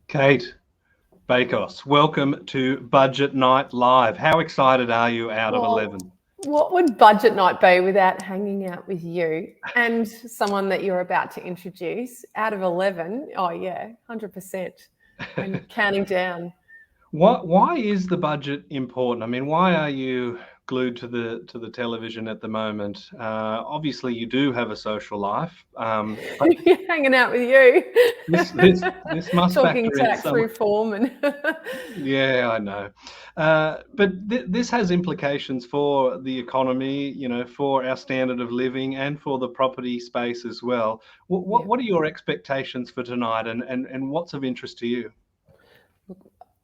Cate Bakos, welcome to Budget Night Live. How excited are you out of 11? What would budget night be without hanging out with you and someone that you're about to introduce? Out of 11, oh yeah, 100%, and counting down. Why is the budget important? I mean, why are you glued to the television at the moment? Obviously, you do have a social life. But hanging out with you. This must talking factor in tax reform and. Yeah, I know. But this has implications for the economy, for our standard of living and for the property space as well. What are your expectations for tonight, and what's of interest to you?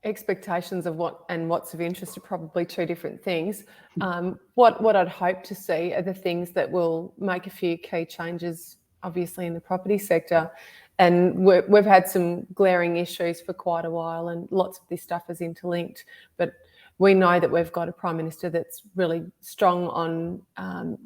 Expectations of what's of interest are probably two different things. What I'd hope to see are the things that will make a few key changes, obviously, in the property sector. And we've had some glaring issues for quite a while, and lots of this stuff is interlinked. But we know that we've got a Prime Minister that's really strong on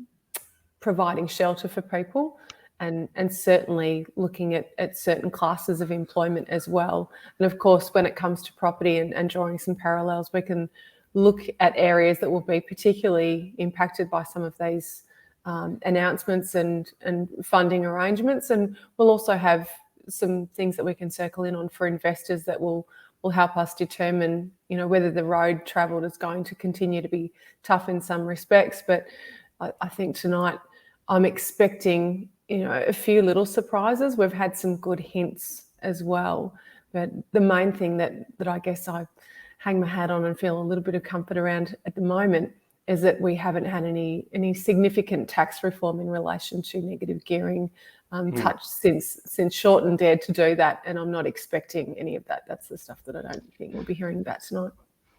providing shelter for people, and certainly looking at certain classes of employment as well. And of course, when it comes to property and drawing some parallels, we can look at areas that will be particularly impacted by some of these announcements and funding arrangements. And we'll also have some things that we can circle in on for investors that will help us determine, whether the road travelled is going to continue to be tough in some respects. But I think tonight I'm expecting a few little surprises. We've had some good hints as well, but the main thing that I guess I hang my hat on and feel a little bit of comfort around at the moment is that we haven't had any significant tax reform in relation to negative gearing touched since Shorten dared to do that, and I'm not expecting any of that. That's the stuff that I don't think we'll be hearing about tonight.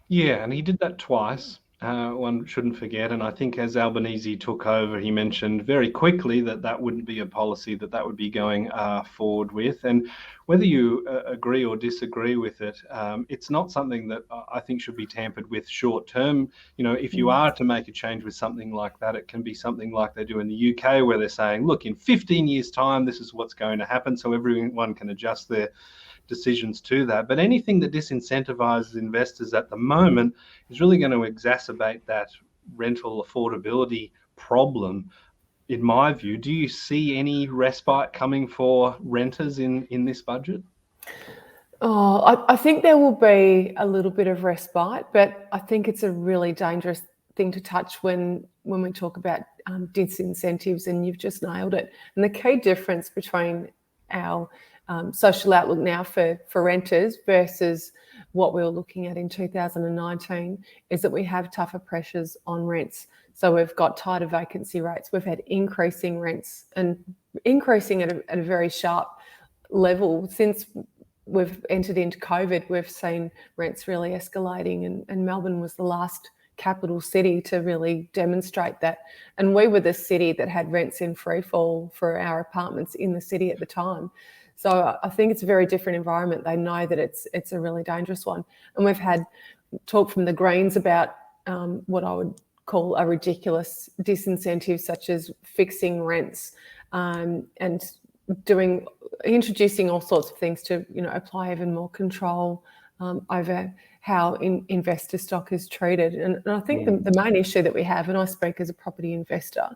Yeah, and he did that twice. One shouldn't forget, and I think as Albanese took over, he mentioned very quickly that wouldn't be a policy that would be going forward with. And whether you agree or disagree with it, it's not something that I think should be tampered with short term. If you are to make a change with something like that, it can be something like they do in the UK, where they're saying, look, in 15 years' time, this is what's going to happen, so everyone can adjust their decisions to that. But anything that disincentivizes investors at the moment is really going to exacerbate that rental affordability problem, in my view. Do you see any respite coming for renters in this budget? I think there will be a little bit of respite, but I think it's a really dangerous thing to touch when we talk about disincentives, and you've just nailed it. And the key difference between our social outlook now for renters versus what we were looking at in 2019 is that we have tougher pressures on rents. So we've got tighter vacancy rates. We've had increasing rents, and increasing at a very sharp level. Since we've entered into COVID, we've seen rents really escalating, and Melbourne was the last capital city to really demonstrate that. And we were the city that had rents in free fall for our apartments in the city at the time. So I think it's a very different environment. They know that it's a really dangerous one. And we've had talk from the Greens about what I would call a ridiculous disincentive, such as fixing rents and introducing all sorts of things to apply even more control over how investor stock is treated. And I think the main issue that we have, and I speak as a property investor,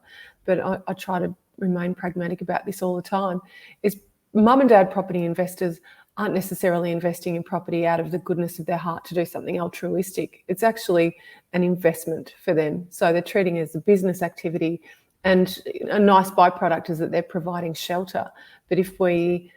but I try to remain pragmatic about this all the time, is mum and dad property investors aren't necessarily investing in property out of the goodness of their heart to do something altruistic. It's actually an investment for them. So they're treating it as a business activity, and a nice byproduct is that they're providing shelter. But if we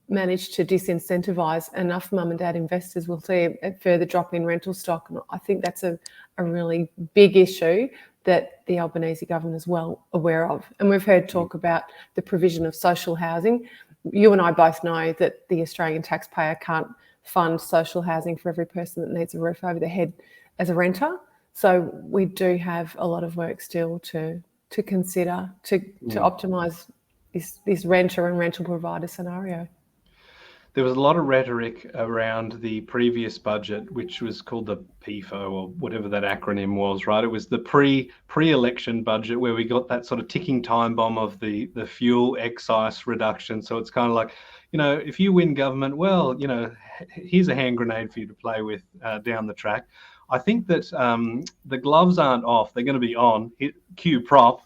manage to disincentivize enough mum and dad investors, we'll see a further drop in rental stock. And I think that's a really big issue that the Albanese government is well aware of. And we've heard talk about the provision of social housing. You and I both know that the Australian taxpayer can't fund social housing for every person that needs a roof over their head as a renter. So we do have a lot of work still to consider to optimise this renter and rental provider scenario. there was a lot of rhetoric around the previous budget, which was called the PFO or whatever that acronym was, right? It was the pre-election budget where we got that sort of ticking time bomb of the fuel excise reduction. So it's kind of like, if you win government, well, here's a hand grenade for you to play with down the track. I think that the gloves aren't off; they're going to be on. Cue prop.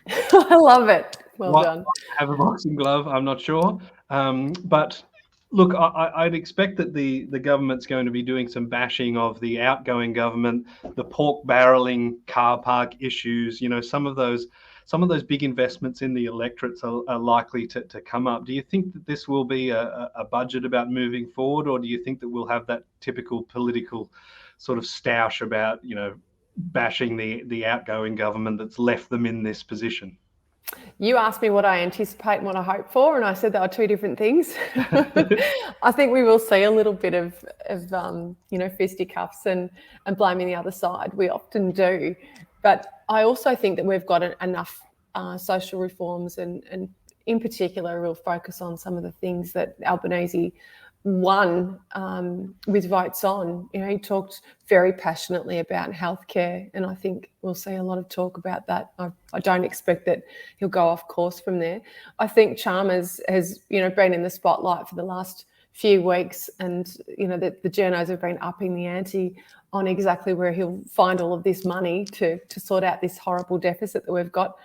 I love it. Well done. Have a boxing glove? I'm not sure, but look, I'd expect that the government's going to be doing some bashing of the outgoing government, the pork barreling car park issues. Some of those big investments in the electorates are likely to come up. Do you think that this will be a budget about moving forward, or do you think that we'll have that typical political sort of stoush about bashing the outgoing government that's left them in this position? You asked me what I anticipate and what I hope for, and I said there are two different things. I think we will see a little bit of fisticuffs and blaming the other side. We often do. But I also think that we've got enough social reforms and in particular, a real focus on some of the things that Albanese won with votes on. He talked very passionately about healthcare, and I think we'll see a lot of talk about that. I don't expect that he'll go off course from there. I think Chalmers has, been in the spotlight for the last few weeks, and the journos have been upping the ante on exactly where he'll find all of this money to sort out this horrible deficit that we've got.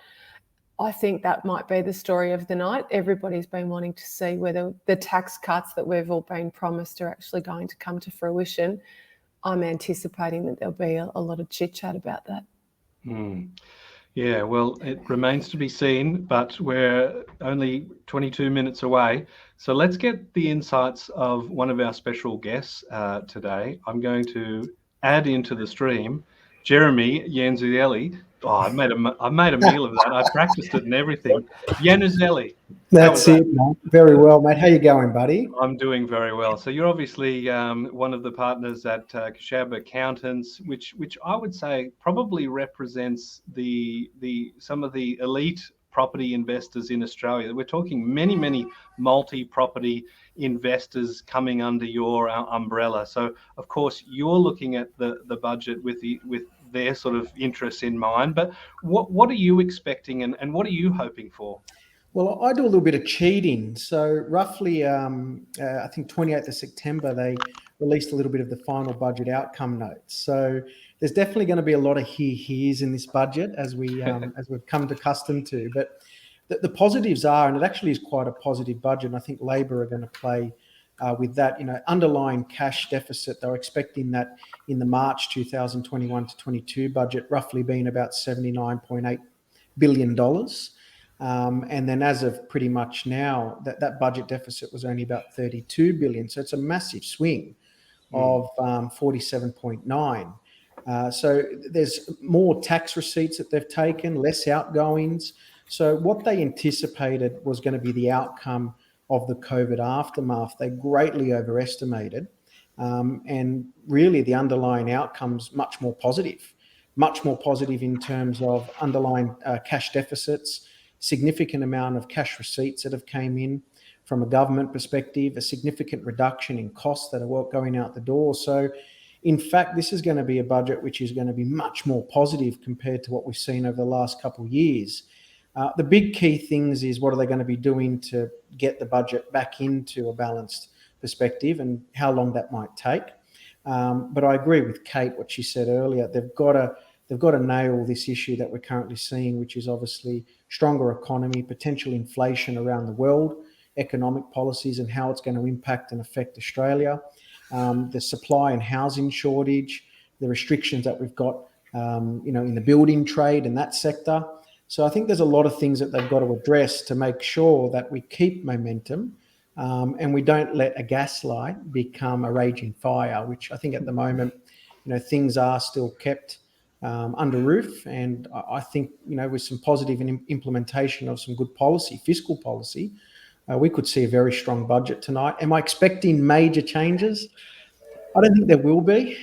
I think that might be the story of the night. Everybody's been wanting to see whether the tax cuts that we've all been promised are actually going to come to fruition. I'm anticipating that there'll be a lot of chit-chat about that. Yeah, well, it remains to be seen, but we're only 22 minutes away. So let's get the insights of one of our special guests today. I'm going to add into the stream Jeremy Iannzzeli. Oh, I made a meal of that. I practiced it and everything. Iannzzeli. That's it, mate. Very well, mate. How you going, buddy? I'm doing very well. So you're obviously one of the partners at Cate Accountants, which I would say probably represents some of the elite property investors in Australia. We're talking many multi-property investors coming under your umbrella. So of course you're looking at the budget with their sort of interests in mind. But what are you expecting and what are you hoping for? Well, I do a little bit of cheating. So roughly, I think 28th of September, they released a little bit of the final budget outcome notes. So there's definitely going to be a lot of hears in this budget as we've come accustomed to. But the positives are, and it actually is quite a positive budget, and I think Labor are going to play with that, underlying cash deficit. They're expecting that in the March 2021 to 22 budget, roughly being about $79.8 billion. And then as of pretty much now, that budget deficit was only about 32 billion. So it's a massive swing of 47.9. So there's more tax receipts that they've taken, less outgoings. So what they anticipated was going to be the outcome of the COVID aftermath, they greatly overestimated. And really the underlying outcome's much more positive in terms of underlying cash deficits, significant amount of cash receipts that have came in from a government perspective, a significant reduction in costs that are going out the door. So in fact, this is going to be a budget which is going to be much more positive compared to what we've seen over the last couple of years. The big key things is what are they going to be doing to get the budget back into a balanced perspective and how long that might take. But I agree with Kate, what she said earlier. They've got to nail this issue that we're currently seeing, which is obviously stronger economy, potential inflation around the world, economic policies and how it's going to impact and affect Australia, the supply and housing shortage, the restrictions that we've got, in the building trade and that sector. So I think there's a lot of things that they've got to address to make sure that we keep momentum and we don't let a gaslight become a raging fire, which I think at the moment, things are still kept under roof. And I think, with some positive implementation of some good policy, fiscal policy, we could see a very strong budget tonight. Am I expecting major changes? I don't think there will be.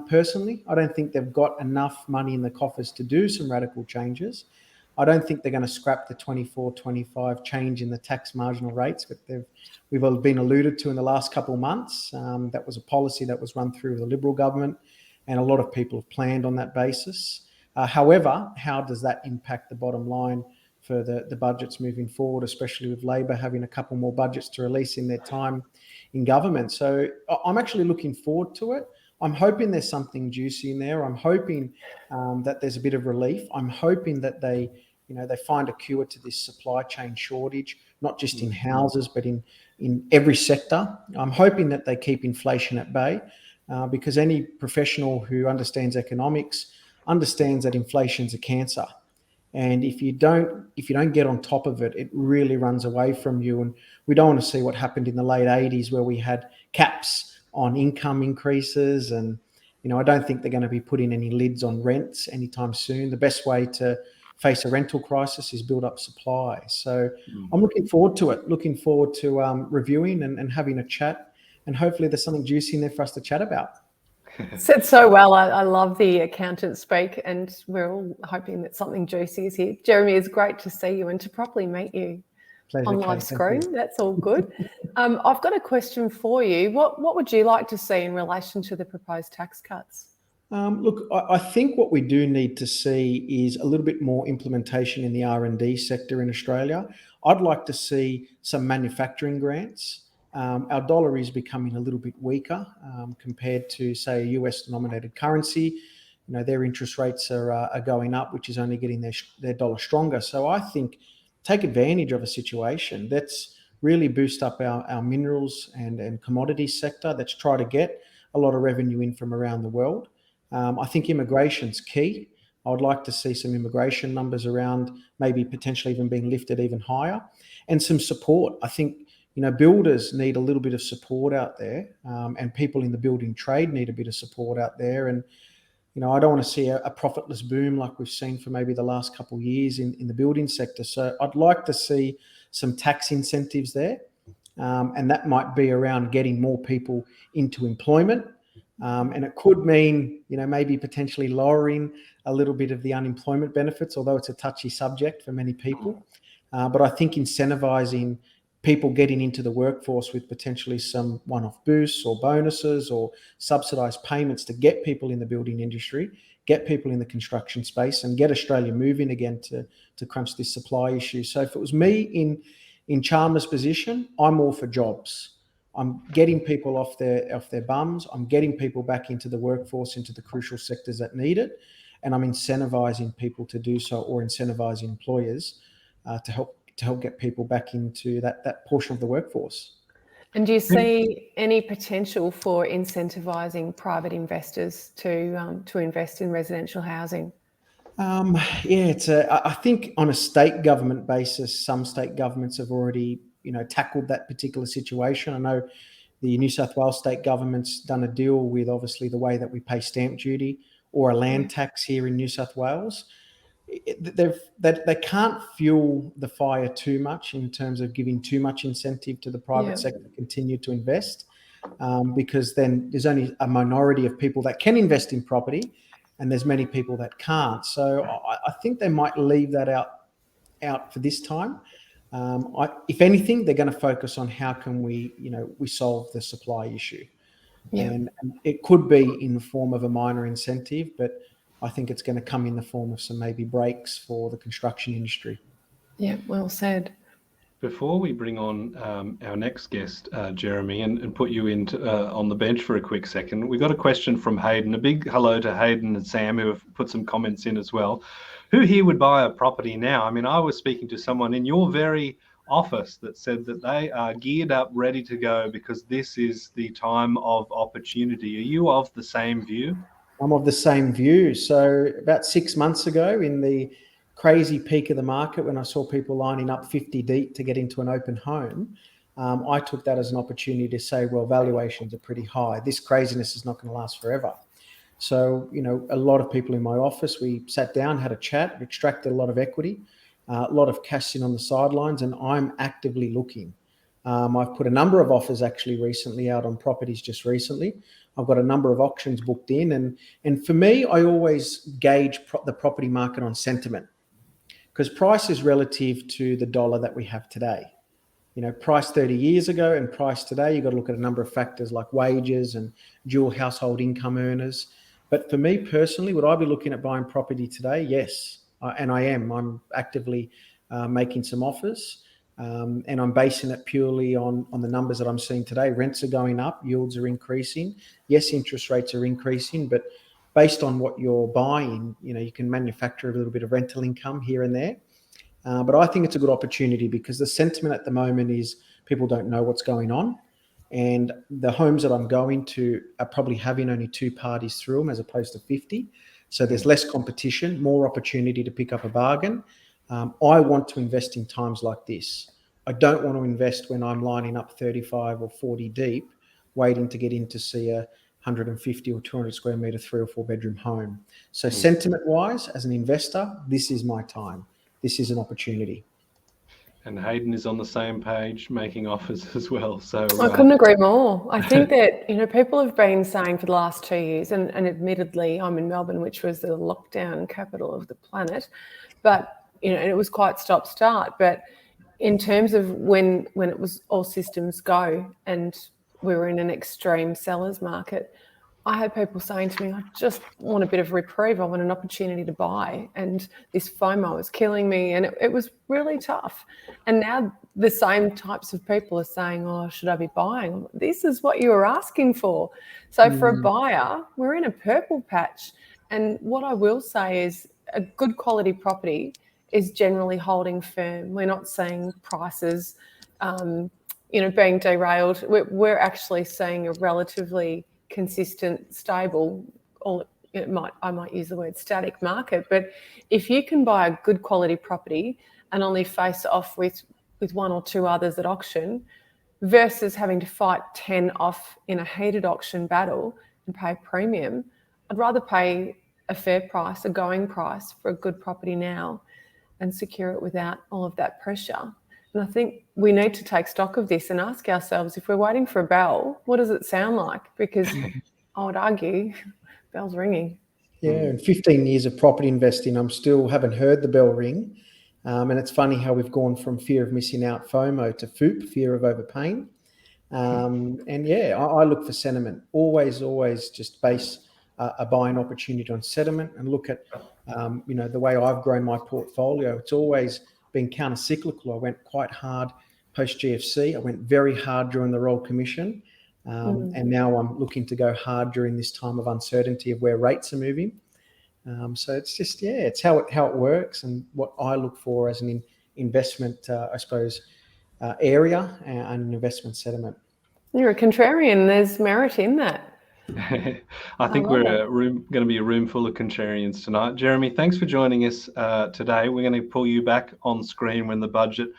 Personally, I don't think they've got enough money in the coffers to do some radical changes. I don't think they're going to scrap the 24-25 change in the tax marginal rates, but we've all been alluded to in the last couple of months. That was a policy that was run through the Liberal government, and a lot of people have planned on that basis. However, how does that impact the bottom line for the budgets moving forward, especially with Labor having a couple more budgets to release in their time in government? So I'm actually looking forward to it. I'm hoping there's something juicy in there. I'm hoping that there's a bit of relief. I'm hoping that they find a cure to this supply chain shortage, not just in houses, but in every sector. I'm hoping that they keep inflation at bay, because any professional who understands economics understands that inflation's a cancer. And if you don't get on top of it, it really runs away from you. And we don't want to see what happened in the late 80s, where we had caps on income increases. And, I don't think they're going to be putting any lids on rents anytime soon. The best way to face a rental crisis is build up supply. So I'm looking forward to it, looking forward to reviewing and having a chat. And hopefully there's something juicy in there for us to chat about. Said so well. I love the accountant speak, and we're all hoping that something juicy is here. Jeremy, it's great to see you and to properly meet you. Pleasure, on live Kate, screen. That's all good. I've got a question for you. What would you like to see in relation to the proposed tax cuts? Look, I think what we do need to see is a little bit more implementation in the R&D sector in Australia. I'd like to see some manufacturing grants. Our dollar is becoming a little bit weaker compared to, say, a US denominated currency. Their interest rates are going up, which is only getting their dollar stronger. So I think take advantage of a situation. Let's really boost up our minerals and commodities sector. Let's try to get a lot of revenue in from around the world. I think immigration's key. I would like to see some immigration numbers around, maybe potentially even being lifted even higher, and some support. I think, builders need a little bit of support out there, and people in the building trade need a bit of support out there. And I don't want to see a profitless boom like we've seen for maybe the last couple of years in the building sector. So I'd like to see some tax incentives there. And that might be around getting more people into employment. And it could mean, maybe potentially lowering a little bit of the unemployment benefits, although it's a touchy subject for many people. But I think incentivizing people getting into the workforce with potentially some one-off boosts or bonuses or subsidised payments to get people in the building industry, get people in the construction space, and get Australia moving again to crunch this supply issue. So if it was me in Chalmers' position, I'm all for jobs. I'm getting people off their bums. I'm getting people back into the workforce, into the crucial sectors that need it, and I'm incentivising people to do so, or incentivising employers to help get people back into that portion of the workforce. And do you see any potential for incentivising private investors to invest in residential housing? I think on a state government basis, some state governments have already tackled that particular situation. I know the New South Wales state government's done a deal with, obviously, the way that we pay stamp duty or a land tax here in New South Wales. They can't fuel the fire too much in terms of giving too much incentive to the private sector to continue to invest, because then there's only a minority of people that can invest in property, and there's many people that can't. So I think they might leave that out for this time. If anything, they're going to focus on how can we solve the supply issue, and it could be in the form of a minor incentive, but I think it's going to come in the form of some maybe breaks for the construction industry. Yeah, well said. Before we bring on our next guest, Jeremy, and put you on the bench for a quick second, we got a question from Hayden. A big hello to Hayden and Sam, who have put some comments in as well. Who here would buy a property now? I mean, I was speaking to someone in your very office that said that they are geared up, ready to go, because this is the time of opportunity. Are you of the same view? I'm of the same view. So about 6 months ago, in the crazy peak of the market, when I saw people lining up 50 deep to get into an open home, I took that as an opportunity to say, well, valuations are pretty high. This craziness is not going to last forever. So, a lot of people in my office, we sat down, had a chat, extracted a lot of equity, a lot of cash sitting on the sidelines, and I'm actively looking. I've put a number of offers actually recently out on properties just recently. I've got a number of auctions booked in. And for me, I always gauge the property market on sentiment. because price is relative to the dollar that we have today. You know, price 30 years ago and price today, you've got to look at a number of factors like wages and dual household income earners. But for me personally, would I be looking at buying property today? Yes, and I am. I'm actively making some offers, and I'm basing it purely on the numbers that I'm seeing today. Rents are going up, yields are increasing. Yes, interest rates are increasing, but based on what you're buying, you know, you can manufacture a little bit of rental income here and there. But I think it's a good opportunity because the sentiment at the moment is people don't know what's going on. And the homes that I'm going to are probably having only 2 parties through them as opposed to 50. So there's less competition, more opportunity to pick up a bargain. I want to invest in times like this. I don't want to invest when I'm lining up 35 or 40 deep, waiting to get in to see a 150 or 200 square metre 3 or 4 bedroom home. So sentiment wise, as an investor, this is my time. This is an opportunity. And Hayden is on the same page, making offers as well. So I couldn't agree more. I think that, you know, people have been saying for the last 2 years, and admittedly, I'm in Melbourne, which was the lockdown capital of the planet, but, you know, and it was quite stop-start. But in terms of when it was all systems go and we were in an extreme seller's market, I had people saying to me, I just want a bit of reprieve. I want an opportunity to buy. And this FOMO is killing me. And it was really tough. And now the same types of people are saying, oh, should I be buying? This is what you were asking for. So for a buyer, we're in a purple patch. And what I will say is a good quality property is generally holding firm. We're not seeing prices, being derailed. We're actually seeing a relatively consistent, stable, I might use the word static market, but if you can buy a good quality property and only face off with 1 or 2 others at auction versus having to fight 10 off in a heated auction battle and pay a premium, I'd rather pay a fair price, a going price for a good property now and secure it without all of that pressure. And I think we need to take stock of this and ask ourselves, if we're waiting for a bell, what does it sound like? Because I would argue, bell's ringing. Yeah, in 15 years of property investing, I'm still haven't heard the bell ring. And it's funny how we've gone from fear of missing out, FOMO, to FOOP, fear of overpaying. And yeah, I look for sentiment. Always just base a buying opportunity on sentiment and look at, the way I've grown my portfolio. It's always been counter-cyclical. I went quite hard post-GFC. I went very hard during the Royal Commission. And now I'm looking to go hard during this time of uncertainty of where rates are moving. So it's just, it's how it works and what I look for as an investment, area and an investment sentiment. You're a contrarian. There's merit in that. I think we're going to be a room full of contrarians tonight. Jeremy, thanks for joining us today. We're going to pull you back on screen when the budget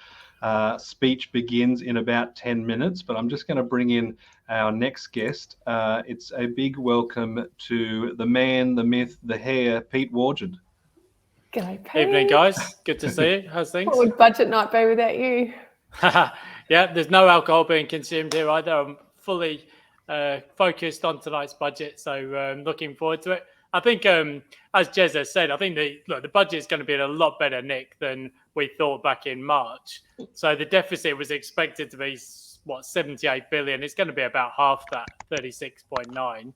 speech begins in about 10 minutes, but I'm just going to bring in our next guest. It's a big welcome to the man, the myth, the hair, Pete Wargent. G'day, Pete. Evening, guys. Good to see you. How's things? What would budget night be without you? Yeah, there's no alcohol being consumed here either. I'm fully focused on tonight's budget, so looking forward to it. I think, as Jez has said, I think the budget is going to be in a lot better nick than we thought back in March. So the deficit was expected to be 78 billion. It's going to be about half that, 36.9.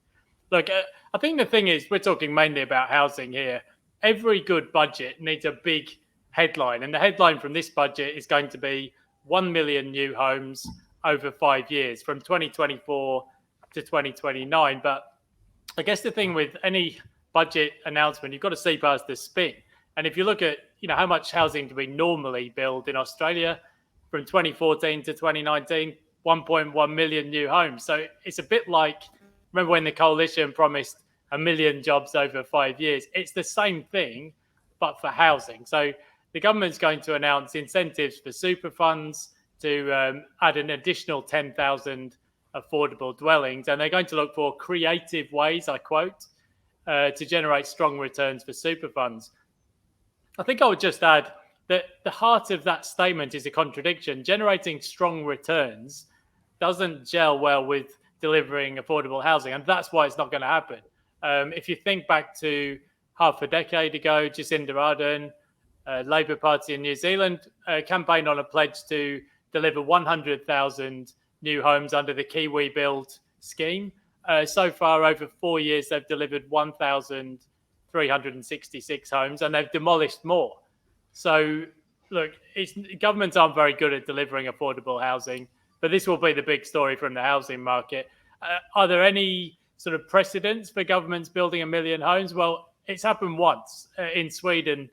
Look, I think the thing is, we're talking mainly about housing here. Every good budget needs a big headline, and the headline from this budget is going to be 1 million new homes over 5 years, from 2024 to 2029. But I guess the thing with any budget announcement, you've got to see past the spin. And if you look at, how much housing do we normally build in Australia, from 2014 to 2019, 1.1 million new homes. So it's a bit like, remember when the coalition promised 1 million jobs over 5 years? It's the same thing, but for housing. So the government's going to announce incentives for super funds to add an additional 10,000 affordable dwellings. And they're going to look for creative ways, I quote, to generate strong returns for super funds. I think I would just add that the heart of that statement is a contradiction. Generating strong returns doesn't gel well with delivering affordable housing, and that's why it's not going to happen. If you think back to half a decade ago, Jacinda Ardern Labour Party in New Zealand campaigned on a pledge to deliver 100,000 new homes under the Kiwi Build scheme. So far, over 4 years, they've delivered 1,366 homes, and they've demolished more. So, look, governments aren't very good at delivering affordable housing, but this will be the big story from the housing market. Are there any sort of precedents for governments building 1 million homes? Well, it's happened once in Sweden,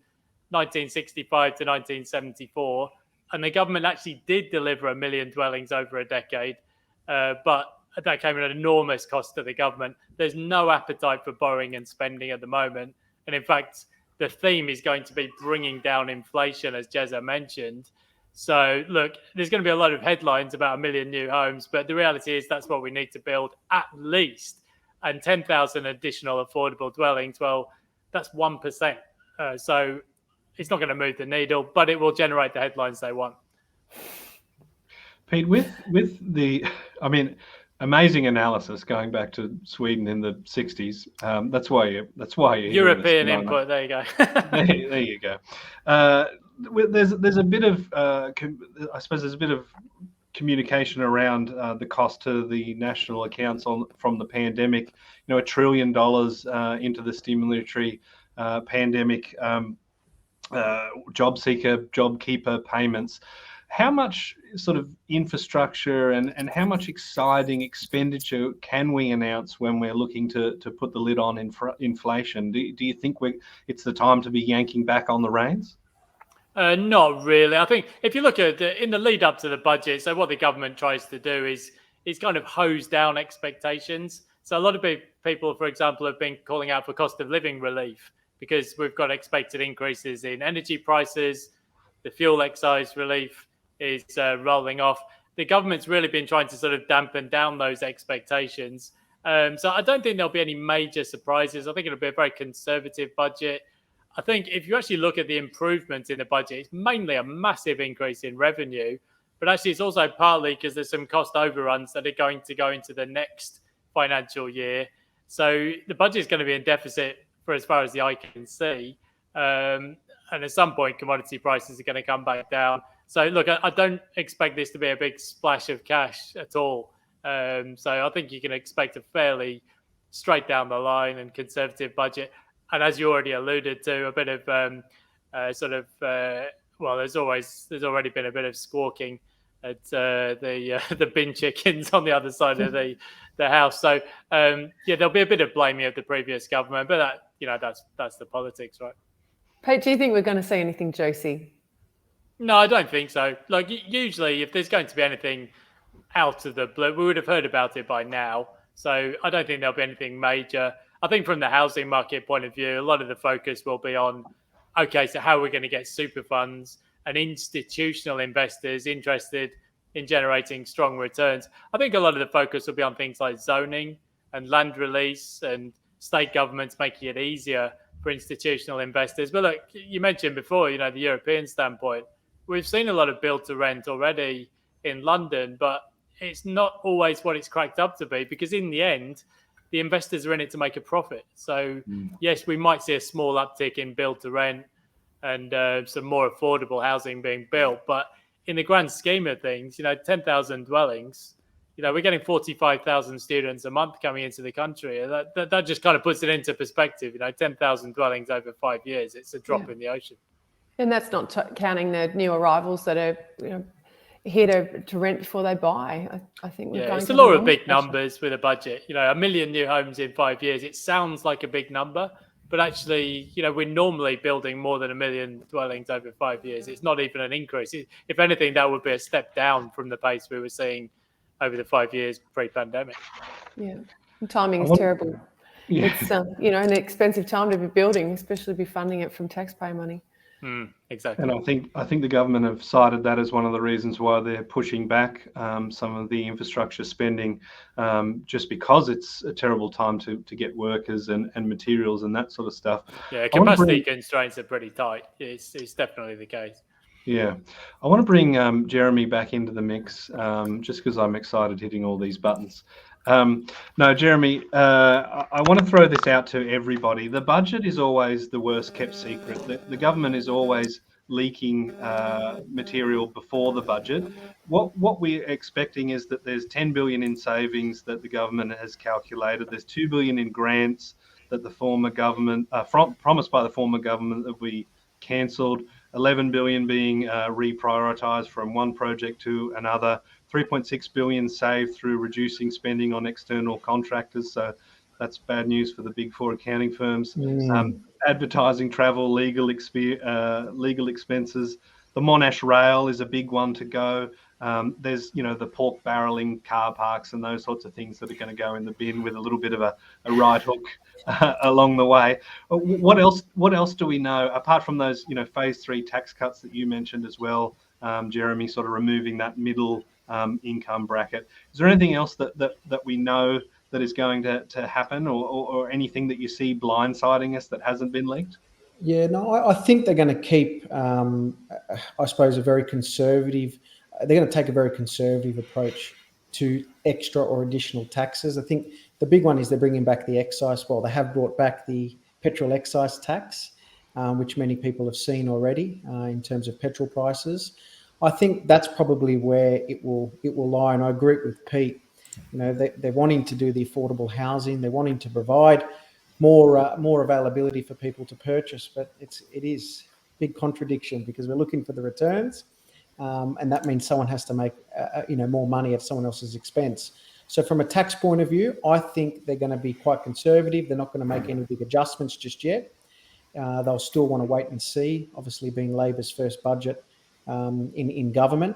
1965 to 1974, and the government actually did deliver 1 million dwellings over a decade, but that came at an enormous cost to the government. There's no appetite for borrowing and spending at the moment, and in fact, the theme is going to be bringing down inflation, as Jezza mentioned. So, look, there's going to be a lot of headlines about 1 million new homes, but the reality is that's what we need to build at least. And 10,000 additional affordable dwellings, well, that's 1%. So it's not going to move the needle, but it will generate the headlines they want. Pete, with the, I mean, amazing analysis going back to Sweden in the 60s. That's why you European input. There you go. there you go. There's a bit of I suppose there's a bit of communication around the cost to the national accounts from the pandemic. You know, $1 trillion into the stimulatory pandemic JobKeeper payments. How much sort of infrastructure and how much exciting expenditure can we announce when we're looking to put the lid on inflation? Do you think it's the time to be yanking back on the reins? Not really. I think if you look at in the lead up to the budget, so what the government tries to do is kind of hose down expectations. So a lot of people, for example, have been calling out for cost of living relief because we've got expected increases in energy prices. The fuel excise relief is rolling off. The government's really been trying to sort of dampen down those expectations. So I don't think there'll be any major surprises. I think it'll be a very conservative budget. I think if you actually look at the improvements in the budget, it's mainly a massive increase in revenue, but actually it's also partly because there's some cost overruns that are going to go into the next financial year. So the budget is going to be in deficit for as far as the eye can see. And at some point, commodity prices are going to come back down. So look, I don't expect this to be a big splash of cash at all. So I think you can expect a fairly straight down the line and conservative budget. And as you already alluded to, a bit of there's already been a bit of squawking at the bin chickens on the other side of the house. So there'll be a bit of blaming of the previous government, but that's the politics, right? Pete, do you think we're going to see anything juicy? No, I don't think so. Like usually, if there's going to be anything out of the blue, we would have heard about it by now. So I don't think there'll be anything major. I think from the housing market point of view, a lot of the focus will be on, okay, so how are we going to get super funds and institutional investors interested in generating strong returns? I think a lot of the focus will be on things like zoning and land release and state governments making it easier for institutional investors. But look, you mentioned before, the European standpoint. We've seen a lot of build to rent already in London, but it's not always what it's cracked up to be, because in the end, the investors are in it to make a profit. So yes, we might see a small uptick in build to rent and some more affordable housing being built. But in the grand scheme of things, 10,000 dwellings, we're getting 45,000 students a month coming into the country. That just kind of puts it into perspective. 10,000 dwellings over 5 years, it's a drop in the ocean. And that's not counting the new arrivals that are, here to rent before they buy. I think we're going. It's a lot of big numbers with a budget. 1 million new homes in 5 years. It sounds like a big number, but actually, we're normally building more than 1 million dwellings over 5 years. It's not even an increase. If anything, that would be a step down from the pace we were seeing over the 5 years pre-pandemic. Yeah, timing is terrible. Yeah. It's an expensive time to be building, especially be funding it from taxpayer money. Exactly. And I think the government have cited that as one of the reasons why they're pushing back some of the infrastructure spending, just because it's a terrible time to get workers and materials and that sort of stuff. Yeah, capacity constraints are pretty tight. It's definitely the case. Yeah. I want to bring Jeremy back into the mix, just because I'm excited hitting all these buttons. No, Jeremy, I want to throw this out to everybody. The budget is always the worst kept secret. The government is always leaking material before the budget. What we're expecting is that there's 10 billion in savings that the government has calculated. There's 2 billion in grants that the former government promised by the former government that we cancelled. 11 billion being reprioritised from one project to another. 3.6 billion saved through reducing spending on external contractors. So that's bad news for the big four accounting firms. Advertising, travel, legal expenses. The Monash Rail is a big one to go. There's, the pork barrelling car parks and those sorts of things that are going to go in the bin with a little bit of a right hook along the way. What else do we know apart from those, phase 3 tax cuts that you mentioned as well, Jeremy, sort of removing that middle income bracket? Is there anything else that we know that is going to happen, or anything that you see blindsiding us that hasn't been leaked? Yeah, no, I think they're going to keep, I suppose, they're going to take a very conservative approach to extra or additional taxes. I think the big one is they're bringing back the excise. Well, they have brought back the petrol excise tax, which many people have seen already in terms of petrol prices. I think that's probably where it will lie. And I agree with Pete. They're wanting to do the affordable housing. They're wanting to provide more availability for people to purchase, but it is big contradiction because we're looking for the returns, and that means someone has to make more money at someone else's expense. So from a tax point of view, I think they're going to be quite conservative. They're not going to make any big adjustments just yet. They'll still want to wait and see, obviously being Labor's first budget in government.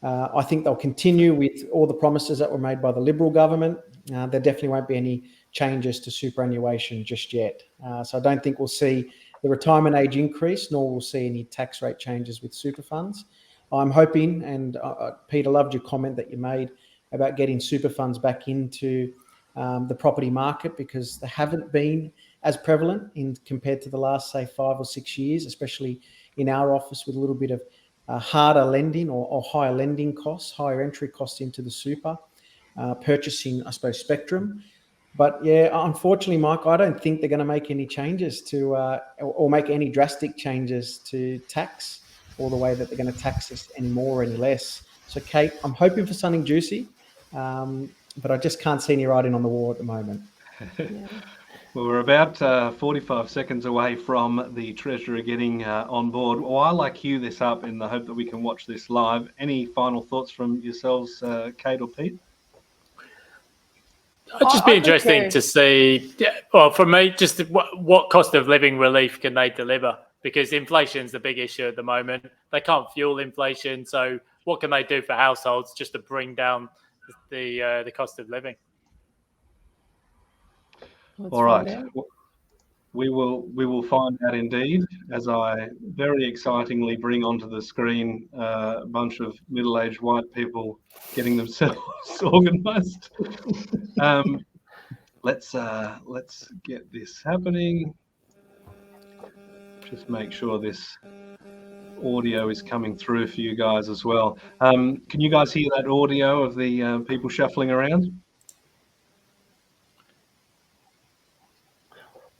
I think they'll continue with all the promises that were made by the Liberal government. There definitely won't be any changes to superannuation just yet. So I don't think we'll see the retirement age increase, nor we'll see any tax rate changes with super funds. I'm hoping, and Peter, loved your comment that you made about getting super funds back into the property market, because they haven't been as prevalent compared to the last, say, 5 or 6 years, especially in our office with a little bit of harder lending or higher lending costs, higher entry costs into the super, purchasing, I suppose, spectrum. But yeah, unfortunately, Mike, I don't think they're going to make any changes to or make any drastic changes to tax, or the way that they're going to tax us any more or any less. So, Kate, I'm hoping for something juicy, but I just can't see any writing on the wall at the moment. Yeah. Well, we're about 45 seconds away from the Treasurer getting on board. While I queue this up in the hope that we can watch this live, any final thoughts from yourselves, Kate or Pete? It'd just be interesting to see, well, for me, just what cost of living relief can they deliver? Because inflation's the big issue at the moment. They can't fuel inflation. So what can they do for households just to bring down the cost of living? All right. We will find out indeed, as I very excitingly bring onto the screen a bunch of middle-aged white people getting themselves organised. Let's get this happening. Just make sure this audio is coming through for you guys as well. Can you guys hear that audio of the people shuffling around?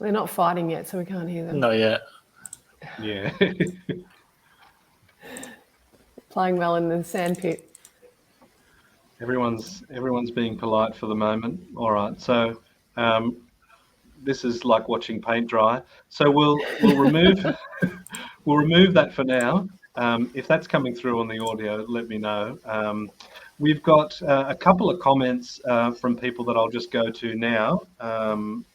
They're not fighting yet, so we can't hear them. Not yet. Yeah. Playing well in the sandpit. Everyone's being polite for the moment. All right. So this is like watching paint dry. So we'll remove we'll remove that for now. If that's coming through on the audio, let me know. We've got a couple of comments from people that I'll just go to now.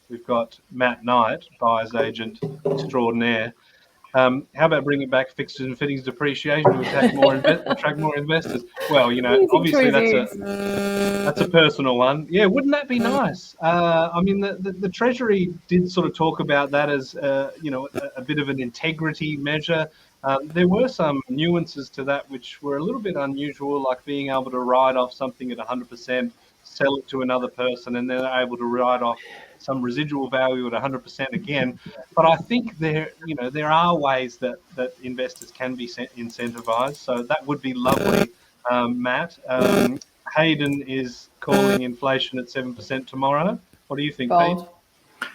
We've got Matt Knight, buyer's agent extraordinaire. How about bringing back fixtures and fittings depreciation to attract more investors? Well, obviously that's a personal one. Yeah, wouldn't that be nice? I mean, the Treasury did sort of talk about that as a bit of an integrity measure. There were some nuances to that which were a little bit unusual, like being able to write off something at 100%, sell it to another person, and then they're able to write off some residual value at 100% again. But I think there are ways that investors can be incentivized. So that would be lovely, Matt. Hayden is calling inflation at 7% tomorrow. What do you think, Bold. Pete?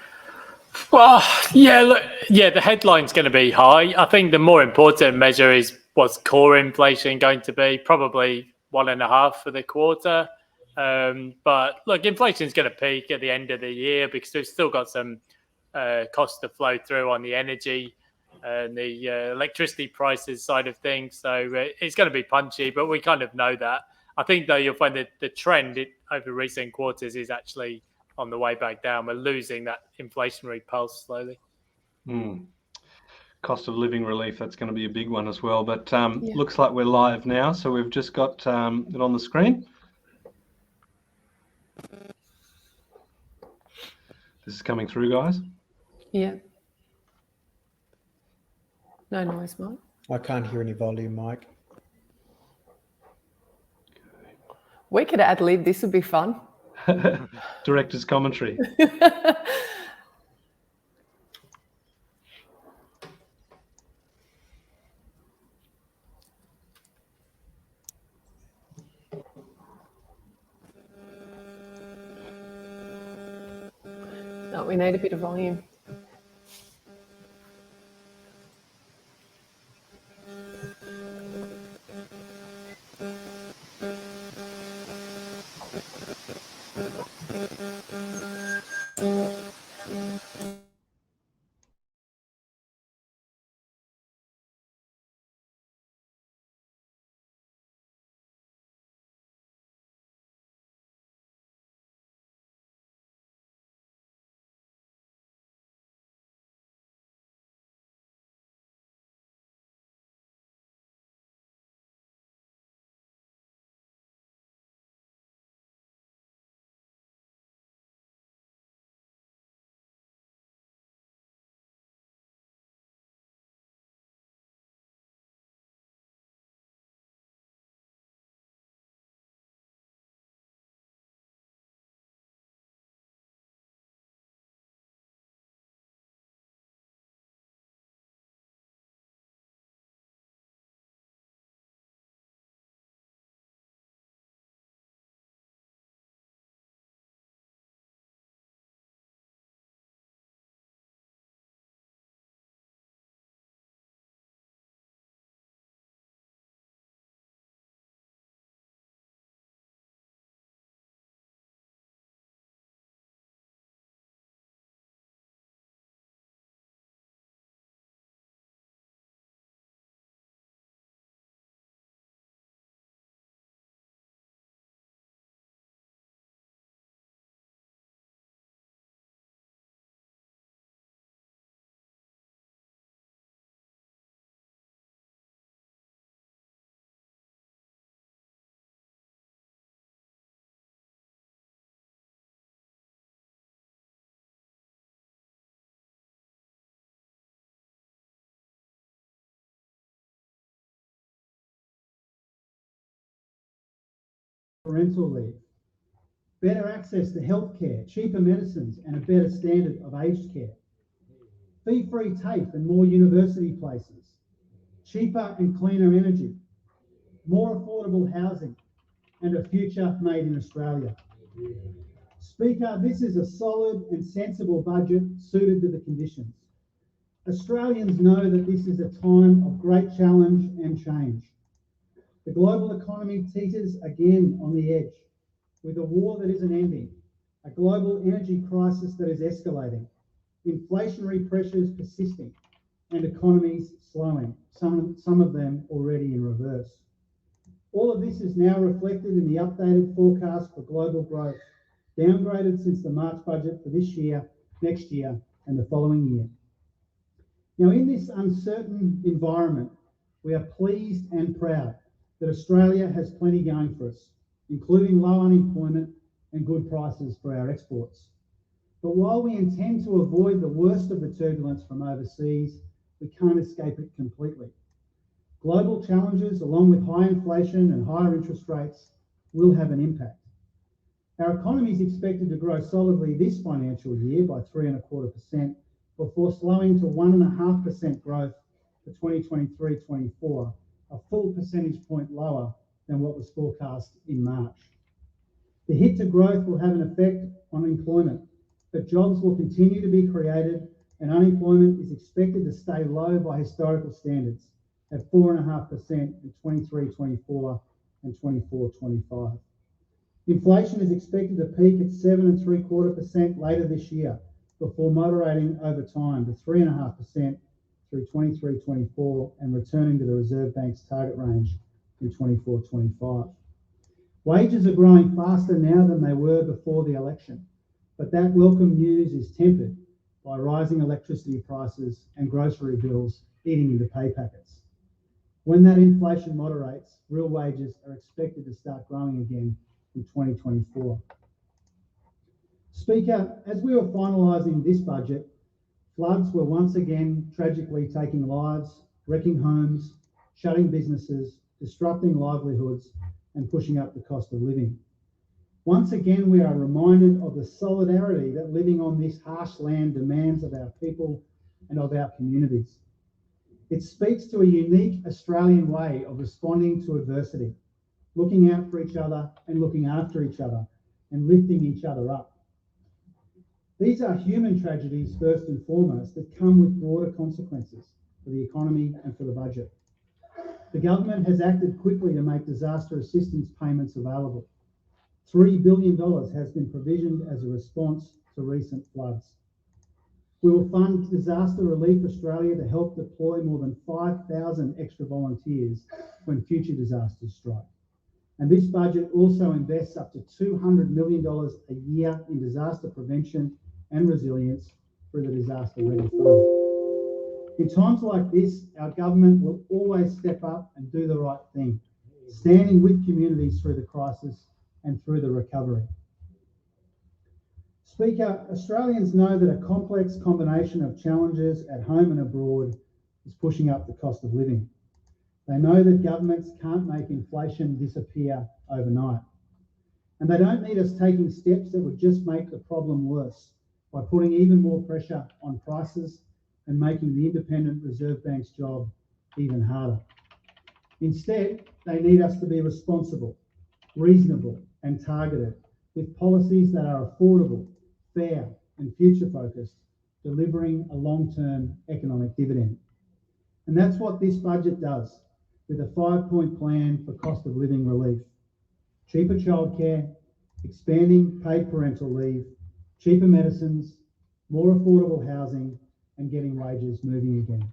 Well, yeah, look, yeah, the headline's going to be high. I think the more important measure is what's core inflation going to be, probably 1.5% for the quarter. But look, inflation is going to peak at the end of the year because we've still got some costs to flow through on the energy and the electricity prices side of things. So it's going to be punchy, but we kind of know that. I think, though, you'll find that the trend over recent quarters is actually on the way back down. We're losing that inflationary pulse slowly. Cost of living relief, that's going to be a big one as well. But looks like we're live now. So we've just got it on the screen. This is coming through, guys. Yeah. No noise, Mike. I can't hear any volume, Mike. We could ad lib. This would be fun. Director's commentary. No, we need a bit of volume. Parental leave, better access to healthcare, cheaper medicines and a better standard of aged care, fee-free TAFE and more university places, cheaper and cleaner energy, more affordable housing and a future made in Australia. Speaker, this is a solid and sensible budget suited to the conditions. Australians know that this is a time of great challenge and change. The global economy teeters again on the edge, with a war that isn't ending, a global energy crisis that is escalating, inflationary pressures persisting, and economies slowing, some of them already in reverse. All of this is now reflected in the updated forecast for global growth, downgraded since the March budget for this year, next year, and the following year. Now, in this uncertain environment, we are pleased and proud that Australia has plenty going for us, including low unemployment and good prices for our exports. But while we intend to avoid the worst of the turbulence from overseas, we can't escape it completely. Global challenges, along with high inflation and higher interest rates, will have an impact. Our economy is expected to grow solidly this financial year by 3.25%, before slowing to 1.5% growth for 2023-24, a full percentage point lower than what was forecast in March. The hit to growth will have an effect on employment, but jobs will continue to be created and unemployment is expected to stay low by historical standards at 4.5% in 23-24 and 24-25. Inflation is expected to peak at 7.75% later this year before moderating over time to 3.5% through 23-24 and returning to the Reserve Bank's target range in 24-25. Wages are growing faster now than they were before the election, but that welcome news is tempered by rising electricity prices and grocery bills eating into pay packets. When that inflation moderates, real wages are expected to start growing again in 2024. Speaker, as we were finalising this budget, floods were once again tragically taking lives, wrecking homes, shutting businesses, disrupting livelihoods, and pushing up the cost of living. Once again, we are reminded of the solidarity that living on this harsh land demands of our people and of our communities. It speaks to a unique Australian way of responding to adversity, looking out for each other and looking after each other and lifting each other up. These are human tragedies first and foremost that come with broader consequences for the economy and for the budget. The government has acted quickly to make disaster assistance payments available. $3 billion has been provisioned as a response to recent floods. We will fund Disaster Relief Australia to help deploy more than 5,000 extra volunteers when future disasters strike. And this budget also invests up to $200 million a year in disaster prevention and resilience through the Disaster Ready Fund. In times like this, our government will always step up and do the right thing, standing with communities through the crisis and through the recovery. Speaker, Australians know that a complex combination of challenges at home and abroad is pushing up the cost of living. They know that governments can't make inflation disappear overnight. And they don't need us taking steps that would just make the problem worse by putting even more pressure on prices and making the independent Reserve Bank's job even harder. Instead, they need us to be responsible, reasonable, and targeted with policies that are affordable, fair, and future-focused, delivering a long-term economic dividend. And that's what this budget does, with a 5-point plan for cost of living relief. Cheaper childcare, expanding paid parental leave, cheaper medicines, more affordable housing, and getting wages moving again.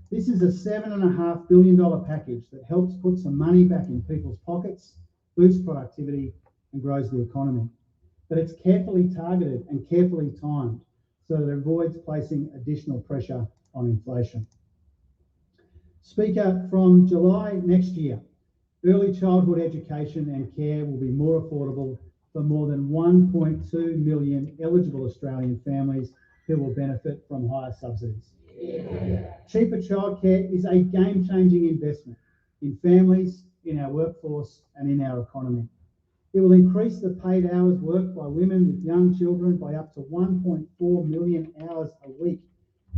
This is a $7.5 billion package that helps put some money back in people's pockets, boosts productivity, and grows the economy. But it's carefully targeted and carefully timed so that it avoids placing additional pressure on inflation. Speaker, from July next year, early childhood education and care will be more affordable for more than 1.2 million eligible Australian families who will benefit from higher subsidies. Cheaper childcare is a game-changing investment in families, in our workforce, and in our economy. It will increase the paid hours worked by women with young children by up to 1.4 million hours a week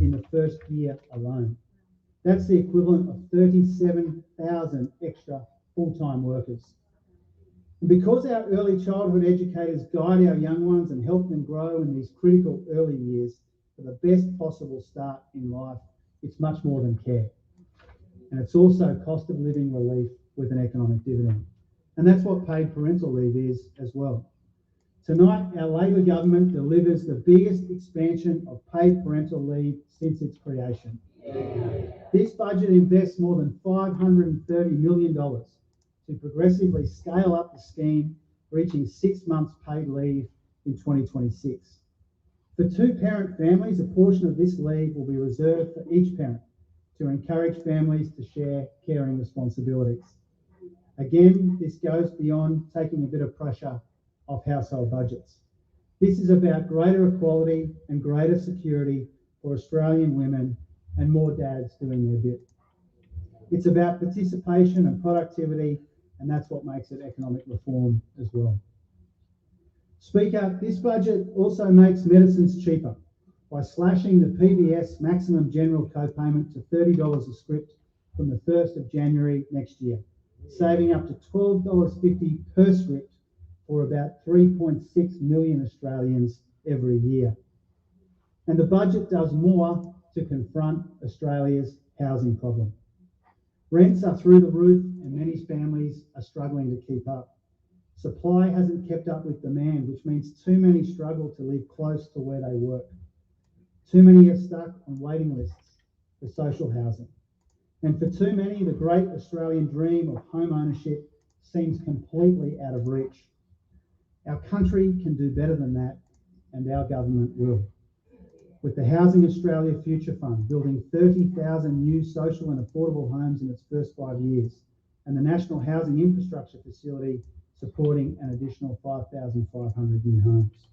in the first year alone. That's the equivalent of 37,000 extra full-time workers. And because our early childhood educators guide our young ones and help them grow in these critical early years for the best possible start in life, it's much more than care. And it's also cost of living relief with an economic dividend. And that's what paid parental leave is as well. Tonight, our Labor government delivers the biggest expansion of paid parental leave since its creation. This budget invests more than $530 million to progressively scale up the scheme, reaching 6 months paid leave in 2026. For two-parent families, a portion of this leave will be reserved for each parent to encourage families to share caring responsibilities. Again, this goes beyond taking a bit of pressure off household budgets. This is about greater equality and greater security for Australian women and more dads doing their bit. It's about participation and productivity, and that's what makes it economic reform as well. Speaker, this budget also makes medicines cheaper by slashing the PBS maximum general co-payment to $30 a script from the 1st of January next year, saving up to $12.50 per script or about 3.6 million Australians every year. And the budget does more to confront Australia's housing problem. Rents are through the roof and many families are struggling to keep up. Supply hasn't kept up with demand, which means too many struggle to live close to where they work. Too many are stuck on waiting lists for social housing. And for too many, the great Australian dream of home ownership seems completely out of reach. Our country can do better than that, and our government will. With the Housing Australia Future Fund building 30,000 new social and affordable homes in its first 5 years, and the National Housing Infrastructure Facility supporting an additional 5,500 new homes.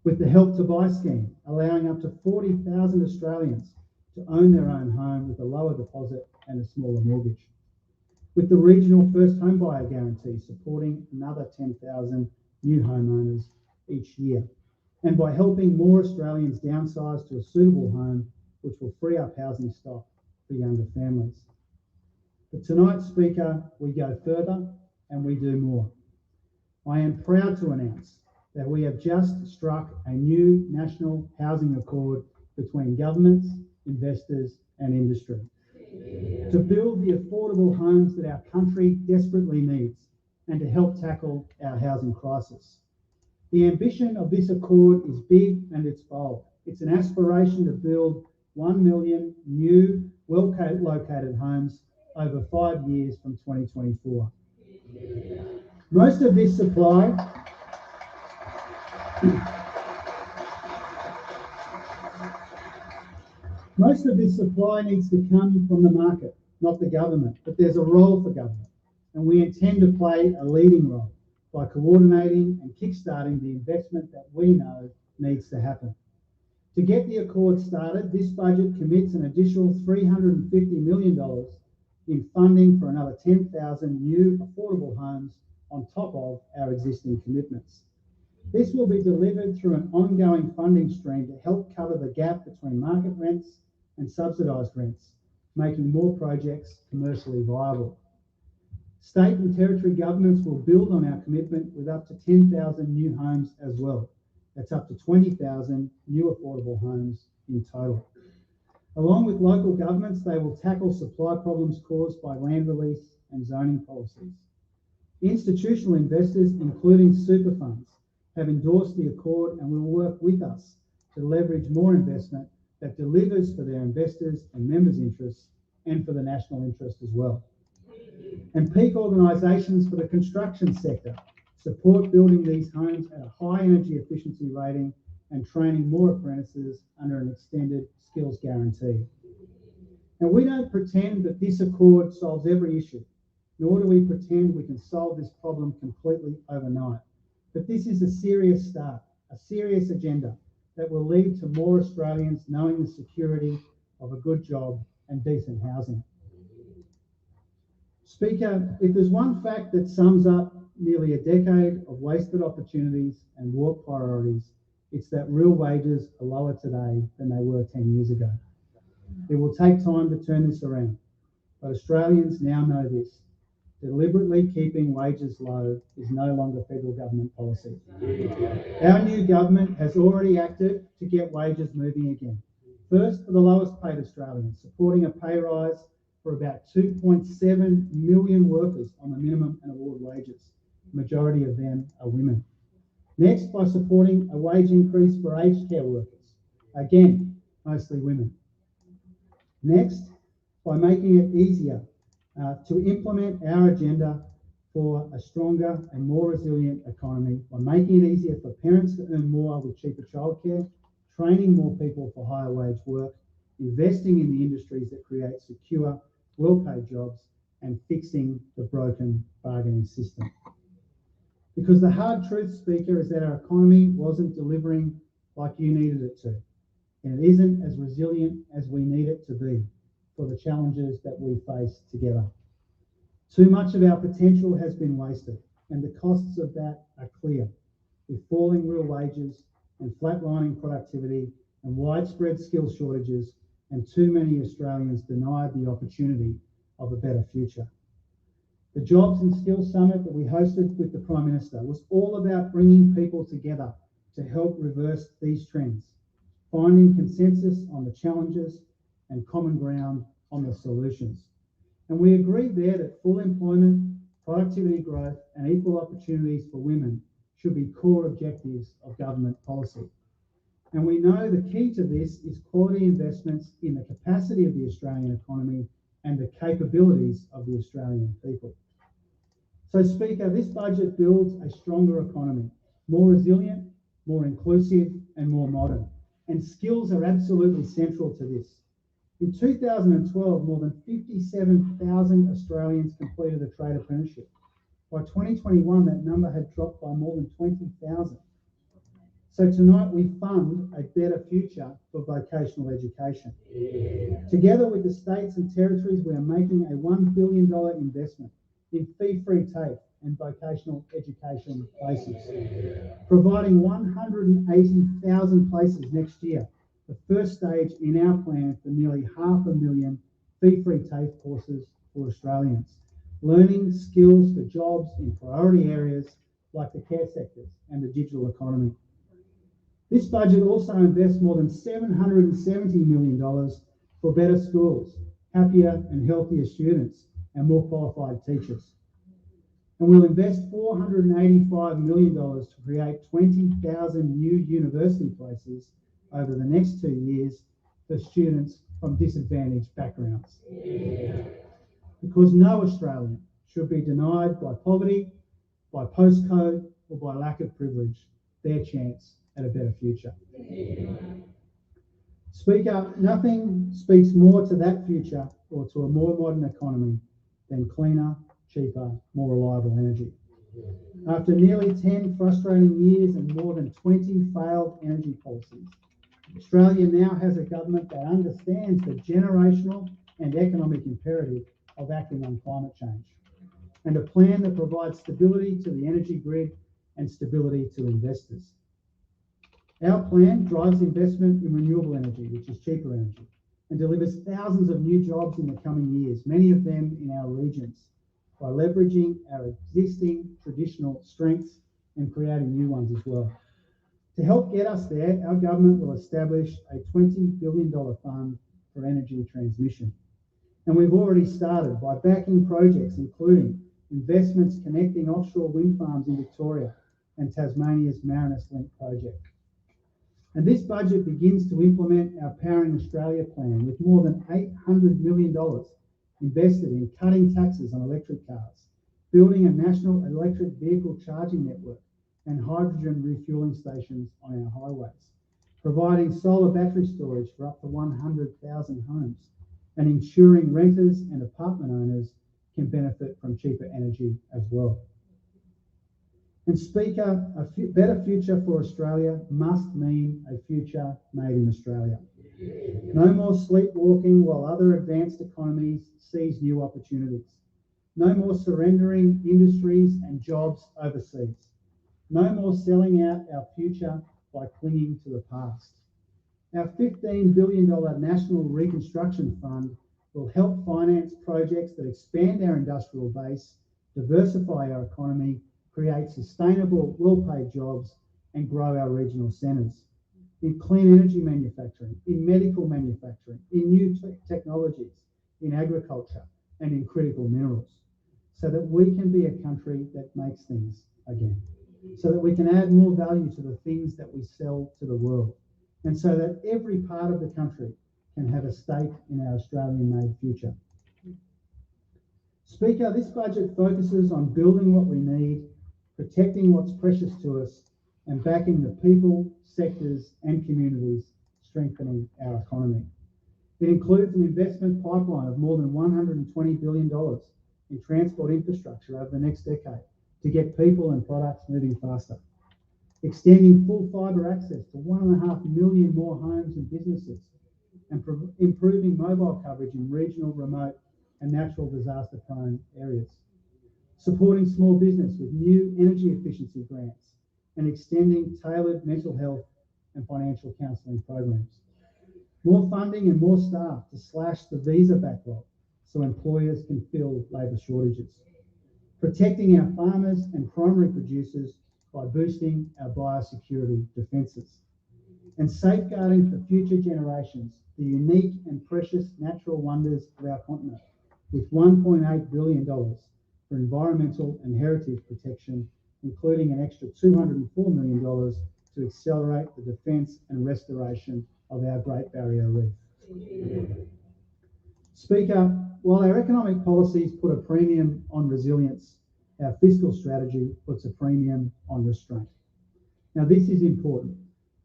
With the Help to Buy scheme, allowing up to 40,000 Australians to own their own home with a lower deposit and a smaller mortgage. With the Regional First Home Buyer Guarantee supporting another 10,000 new homeowners each year. And by helping more Australians downsize to a suitable home, which will free up housing stock for younger families. But tonight, Speaker, we go further and we do more. I am proud to announce that we have just struck a new national housing accord between governments, investors and industry to build the affordable homes that our country desperately needs and to help tackle our housing crisis. The ambition of this accord is big and it's bold. It's an aspiration to build 1 million new, well-located homes over 5 years from 2024. Most of this supply needs to come from the market, not the government, but there's a role for government, and we intend to play a leading role by coordinating and kickstarting the investment that we know needs to happen. To get the accord started, this budget commits an additional $350 million in funding for another 10,000 new affordable homes on top of our existing commitments. This will be delivered through an ongoing funding stream to help cover the gap between market rents and subsidised rents, making more projects commercially viable. State and territory governments will build on our commitment with up to 10,000 new homes as well. That's up to 20,000 new affordable homes in total. Along with local governments, they will tackle supply problems caused by land release and zoning policies. Institutional investors, including super funds, have endorsed the accord and will work with us to leverage more investment that delivers for their investors and members' interests and for the national interest as well. And peak organisations for the construction sector support building these homes at a high energy efficiency rating and training more apprentices under an extended skills guarantee. And we don't pretend that this accord solves every issue, nor do we pretend we can solve this problem completely overnight. But this is a serious start, a serious agenda that will lead to more Australians knowing the security of a good job and decent housing. Speaker, if there's one fact that sums up nearly a decade of wasted opportunities and warped priorities, it's that real wages are lower today than they were 10 years ago. It will take time to turn this around, but Australians now know this. Deliberately keeping wages low is no longer federal government policy. Our new government has already acted to get wages moving again. First, for the lowest paid Australians, supporting a pay rise for about 2.7 million workers on the minimum and award wages. The majority of them are women. Next, by supporting a wage increase for aged care workers. Again, mostly women. Next, by making it easier to implement our agenda for a stronger and more resilient economy, by making it easier for parents to earn more with cheaper childcare, training more people for higher wage work, investing in the industries that create secure, well-paid jobs, and fixing the broken bargaining system. Because the hard truth, Speaker, is that our economy wasn't delivering like you needed it to, and it isn't as resilient as we need it to be for the challenges that we face together. Too much of our potential has been wasted, and the costs of that are clear, with falling real wages and flatlining productivity and widespread skill shortages, and too many Australians denied the opportunity of a better future. The Jobs and Skills Summit that we hosted with the Prime Minister was all about bringing people together to help reverse these trends, finding consensus on the challenges and common ground on the solutions. And we agreed there that full employment, productivity growth, and equal opportunities for women should be core objectives of government policy. And we know the key to this is quality investments in the capacity of the Australian economy and the capabilities of the Australian people. So, Speaker, this budget builds a stronger economy, more resilient, more inclusive, and more modern. And skills are absolutely central to this. In 2012, more than 57,000 Australians completed a trade apprenticeship. By 2021, that number had dropped by more than 20,000. So tonight we fund a better future for vocational education. Together with the states and territories, we are making a $1 billion investment in fee-free TAFE and vocational education places, providing 180,000 places next year, the first stage in our plan for nearly 500,000 fee-free TAFE courses for Australians, learning skills for jobs in priority areas like the care sectors and the digital economy. This budget also invests more than $770 million for better schools, happier and healthier students, and more qualified teachers. And we'll invest $485 million to create 20,000 new university places over the next 2 years for students from disadvantaged backgrounds. Because no Australian should be denied by poverty, by postcode, or by lack of privilege their chance at a better future. Speaker, nothing speaks more to that future or to a more modern economy than cleaner, cheaper, more reliable energy. After nearly 10 frustrating years and more than 20 failed energy policies, Australia now has a government that understands the generational and economic imperative of acting on climate change, and a plan that provides stability to the energy grid and stability to investors. Our plan drives investment in renewable energy, which is cheaper energy, and delivers thousands of new jobs in the coming years, many of them in our regions, by leveraging our existing traditional strengths and creating new ones as well. To help get us there, our government will establish a $20 billion fund for energy transmission. And we've already started by backing projects including investments connecting offshore wind farms in Victoria and Tasmania's Marinus Link project. And this budget begins to implement our Powering Australia plan with more than $800 million invested in cutting taxes on electric cars, building a national electric vehicle charging network and hydrogen refueling stations on our highways, providing solar battery storage for up to 100,000 homes, and ensuring renters and apartment owners can benefit from cheaper energy as well. And Speaker, a better future for Australia must mean a future made in Australia. No more sleepwalking while other advanced economies seize new opportunities. No more surrendering industries and jobs overseas. No more selling out our future by clinging to the past. Our $15 billion National Reconstruction Fund will help finance projects that expand our industrial base, diversify our economy, create sustainable, well-paid jobs, and grow our regional centres in clean energy manufacturing, in medical manufacturing, in new technologies, in agriculture, and in critical minerals, so that we can be a country that makes things again, so that we can add more value to the things that we sell to the world, and so that every part of the country can have a stake in our Australian-made future. Speaker, this budget focuses on building what we need, protecting what's precious to us, and backing the people, sectors, and communities strengthening our economy. It includes an investment pipeline of more than $120 billion in transport infrastructure over the next decade to get people and products moving faster, extending full fibre access to 1.5 million more homes and businesses, and improving mobile coverage in regional, remote, and natural disaster-prone areas, supporting small business with new energy efficiency grants, and extending tailored mental health and financial counselling programs. More funding and more staff to slash the visa backlog so employers can fill labour shortages. protecting our farmers and primary producers by boosting our biosecurity defences, and safeguarding for future generations the unique and precious natural wonders of our continent, with $1.8 billion for environmental and heritage protection, including an extra $204 million to accelerate the defence and restoration of our Great Barrier Reef. Speaker, while our economic policies put a premium on resilience, our fiscal strategy puts a premium on restraint. Now, this is important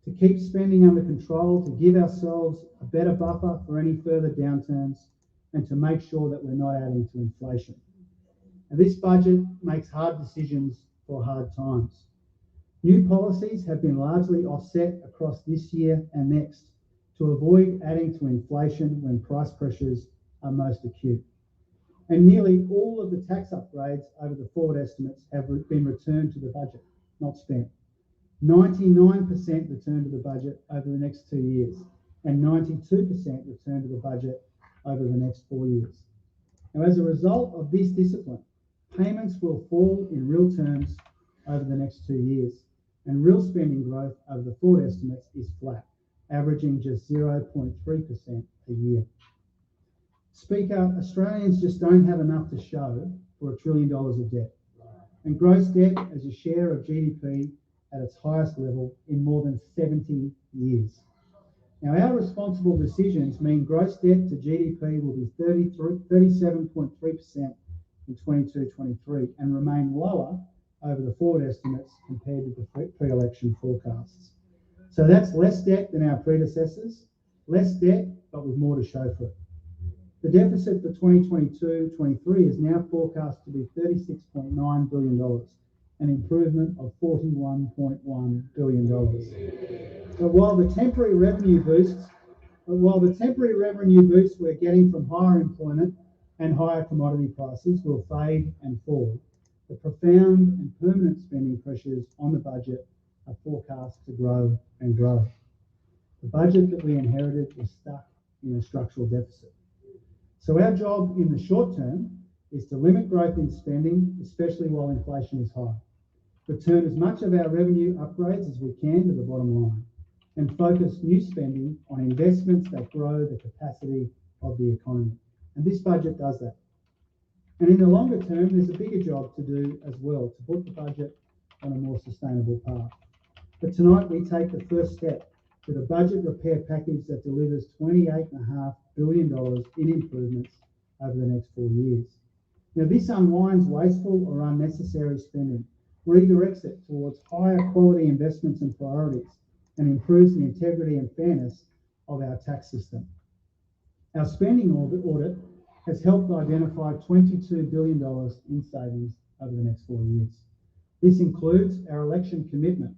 to keep spending under control, to give ourselves a better buffer for any further downturns, and to make sure that we're not adding to inflation. And this budget makes hard decisions for hard times. New policies have been largely offset across this year and next to avoid adding to inflation when price pressures are most acute. And nearly all of the tax upgrades over the forward estimates have been returned to the budget, not spent. 99% returned to the budget over the next 2 years, and 92% returned to the budget over the next 4 years. Now, as a result of this discipline, payments will fall in real terms over the next 2 years, and real spending growth over the forward estimates is flat, averaging just 0.3% a year. Speaker, Australians just don't have enough to show for $1 trillion of debt, and gross debt as a share of GDP at its highest level in more than 70 years. Now, our responsible decisions mean gross debt to GDP will be 37.3% in 22-23 and remain lower over the forward estimates compared to the pre-election forecasts. So that's less debt than our predecessors, less debt, but with more to show for it. The deficit for 2022-23 is now forecast to be $36.9 billion, an improvement of $41.1 billion. But while the temporary revenue boosts we're getting from higher employment and higher commodity prices will fade and fall, the profound and permanent spending pressures on the budget are forecast to grow and grow. The budget that we inherited was stuck in a structural deficit. So our job in the short term is to limit growth in spending, especially while inflation is high. Return as much of our revenue upgrades as we can to the bottom line, and focus new spending on investments that grow the capacity of the economy. And this budget does that. And in the longer term, there's a bigger job to do as well, to put the budget on a more sustainable path. But tonight we take the first step with a budget repair package that delivers $28.5 billion in improvements over the next 4 years. Now, this unwinds wasteful or unnecessary spending, redirects it towards higher quality investments and priorities, and improves the integrity and fairness of our tax system. Our spending audit has helped identify $22 billion in savings over the next 4 years. This includes our election commitment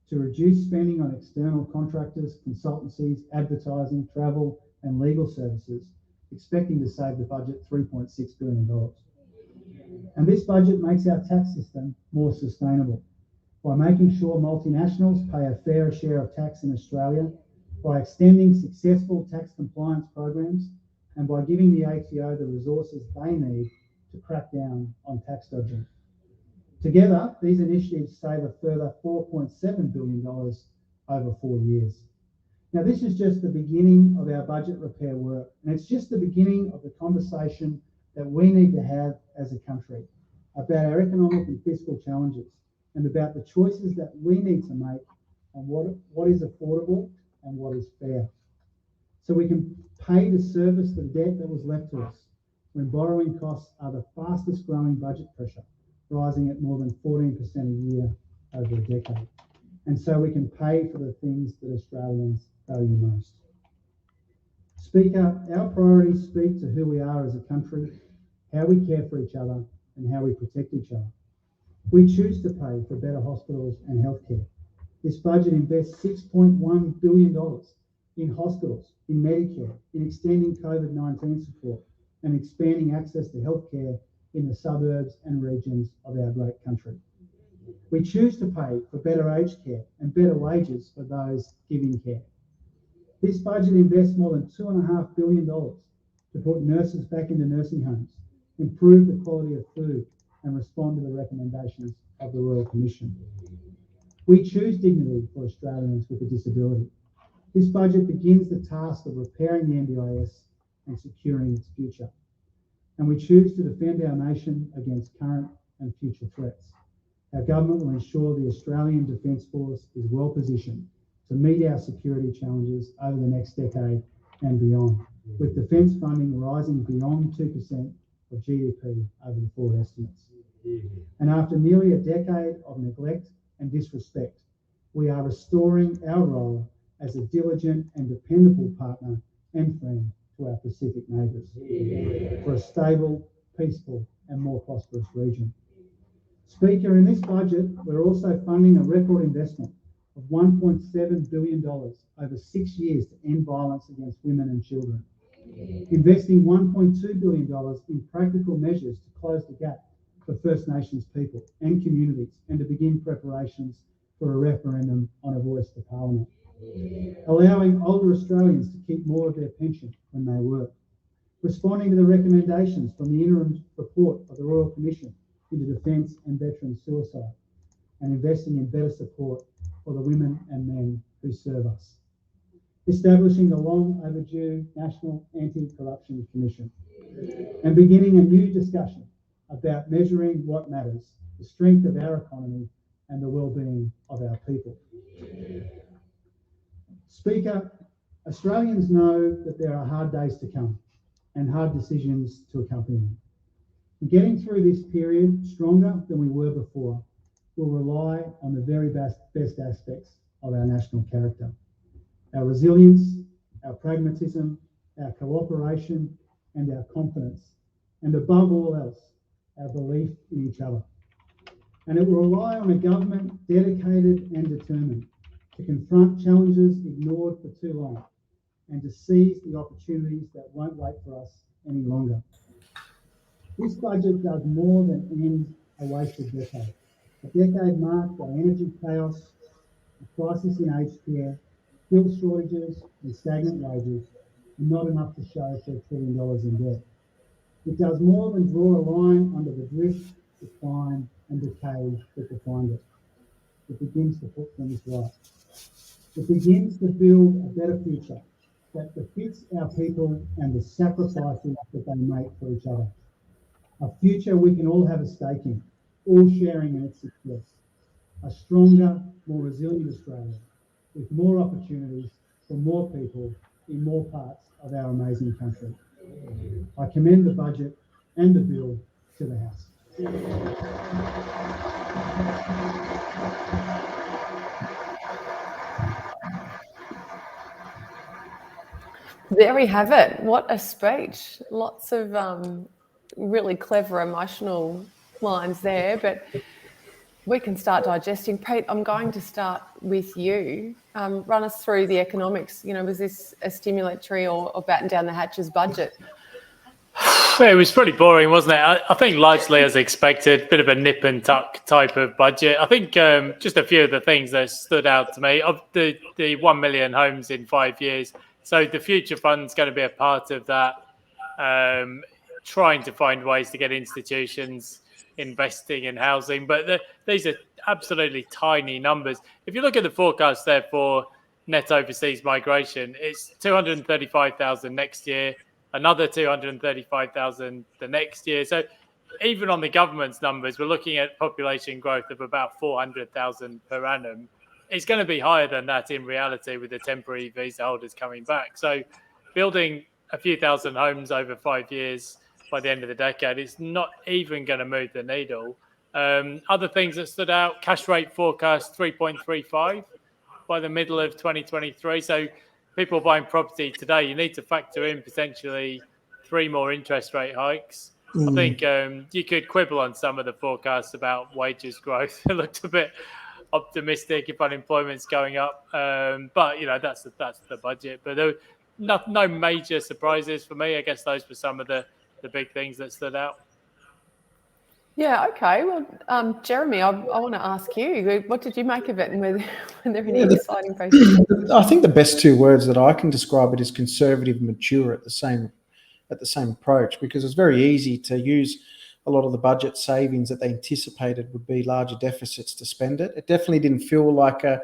to reduce spending on external contractors, consultancies, advertising, travel, and legal services, expecting to save the budget $3.6 billion. And this budget makes our tax system more sustainable by making sure multinationals pay a fairer share of tax in Australia, by extending successful tax compliance programs, and by giving the ATO the resources they need to crack down on tax dodging. Together, these initiatives save a further $4.7 billion over 4 years. Now, this is just the beginning of our budget repair work, and it's just the beginning of the conversation that we need to have as a country about our economic and fiscal challenges, and about the choices that we need to make on what is affordable and what is fair, so we can pay to service the debt that was left to us when borrowing costs are the fastest growing budget pressure, rising at more than 14% a year over a decade, and so we can pay for the things that Australians value most. Speaker, our priorities speak to who we are as a country, how we care for each other, and how we protect each other. We choose to pay for better hospitals and healthcare. This budget invests $6.1 billion in hospitals, in Medicare, in extending COVID-19 support, and expanding access to healthcare in the suburbs and regions of our great country. We choose to pay for better aged care and better wages for those giving care. This budget invests more than $2.5 billion to put nurses back into nursing homes, improve the quality of food, and respond to the recommendations of the Royal Commission. We choose dignity for Australians with a disability. This budget begins the task of repairing the NDIS and securing its future. And we choose to defend our nation against current and future threats. Our government will ensure the Australian Defence Force is well positioned to meet our security challenges over the next decade and beyond, with defence funding rising beyond 2% of GDP over the forward estimates. And after nearly a decade of neglect and disrespect, we are restoring our role as a diligent and dependable partner and friend to our Pacific neighbours for a stable, peaceful and more prosperous region. Speaker, in this budget, we're also funding a record investment of $1.7 billion over 6 years to end violence against women and children, investing $1.2 billion in practical measures to close the gap for First Nations people and communities and to begin preparations for a referendum on a voice to Parliament, allowing older Australians to keep more of their pension when they work, responding to the recommendations from the interim report of the Royal Commission into defence and veteran suicide, and investing in better support for the women and men who serve us, establishing the long overdue National Anti-Corruption Commission, and beginning a new discussion about measuring what matters, the strength of our economy and the well-being of our people. Speaker, Australians know that there are hard days to come and hard decisions to accompany them. Getting through this period stronger than we were before will rely on the very best aspects of our national character: our resilience, our pragmatism, our cooperation and our confidence, and above all else, our belief in each other. And it will rely on a government dedicated and determined to confront challenges ignored for too long and to seize the opportunities that won't wait for us any longer. This budget does more than end a wasted decade. A decade marked by energy chaos, a crisis in aged care, skill shortages and stagnant wages, and not enough to show for $1 trillion in debt. It does more than draw a line under the drift, decline and decay that defined it. It begins to put things right. It begins to build a better future that befits our people and the sacrifices that they make for each other. A future we can all have a stake in, all sharing in its success. A stronger, more resilient Australia with more opportunities for more people in more parts of our amazing country. I commend the budget and the bill to the House. There we have it. What a speech. Lots of really clever, emotional lines there, but we can start digesting. Pete, I'm going to start with you. Run us through the economics. You know, was this a stimulatory or batten down the hatches budget? It was pretty boring, wasn't it? I think largely as expected, bit of a nip and tuck type of budget. I think just a few of the things that stood out to me, of the 1 million homes in 5 years. So the future fund's going to be a part of that, trying to find ways to get institutions investing in housing. But these are absolutely tiny numbers. If you look at the forecast there for net overseas migration, it's 235,000 next year, another 235,000 the next year. So even on the government's numbers, we're looking at population growth of about 400,000 per annum. It's going to be higher than that in reality with the temporary visa holders coming back. So building a few thousand homes over 5 years by the end of the decade is not even going to move the needle. Other things that stood out, cash rate forecast 3.35 by the middle of 2023. So people buying property today, you need to factor in potentially 3 more interest rate hikes. I think you could quibble on some of the forecasts about wages growth. It looked a bit optimistic if unemployment's going up, but you know that's the budget. But there were no major surprises for me. I guess those were some of the big things that stood out. Yeah, okay. Well, Jeremy, I want to ask you, what did you make of it, and were there any exciting pieces? I think the best 2 words that I can describe it is conservative and mature at the same approach, because it's very easy to use a lot of the budget savings that they anticipated would be larger deficits to spend it. It definitely didn't feel like an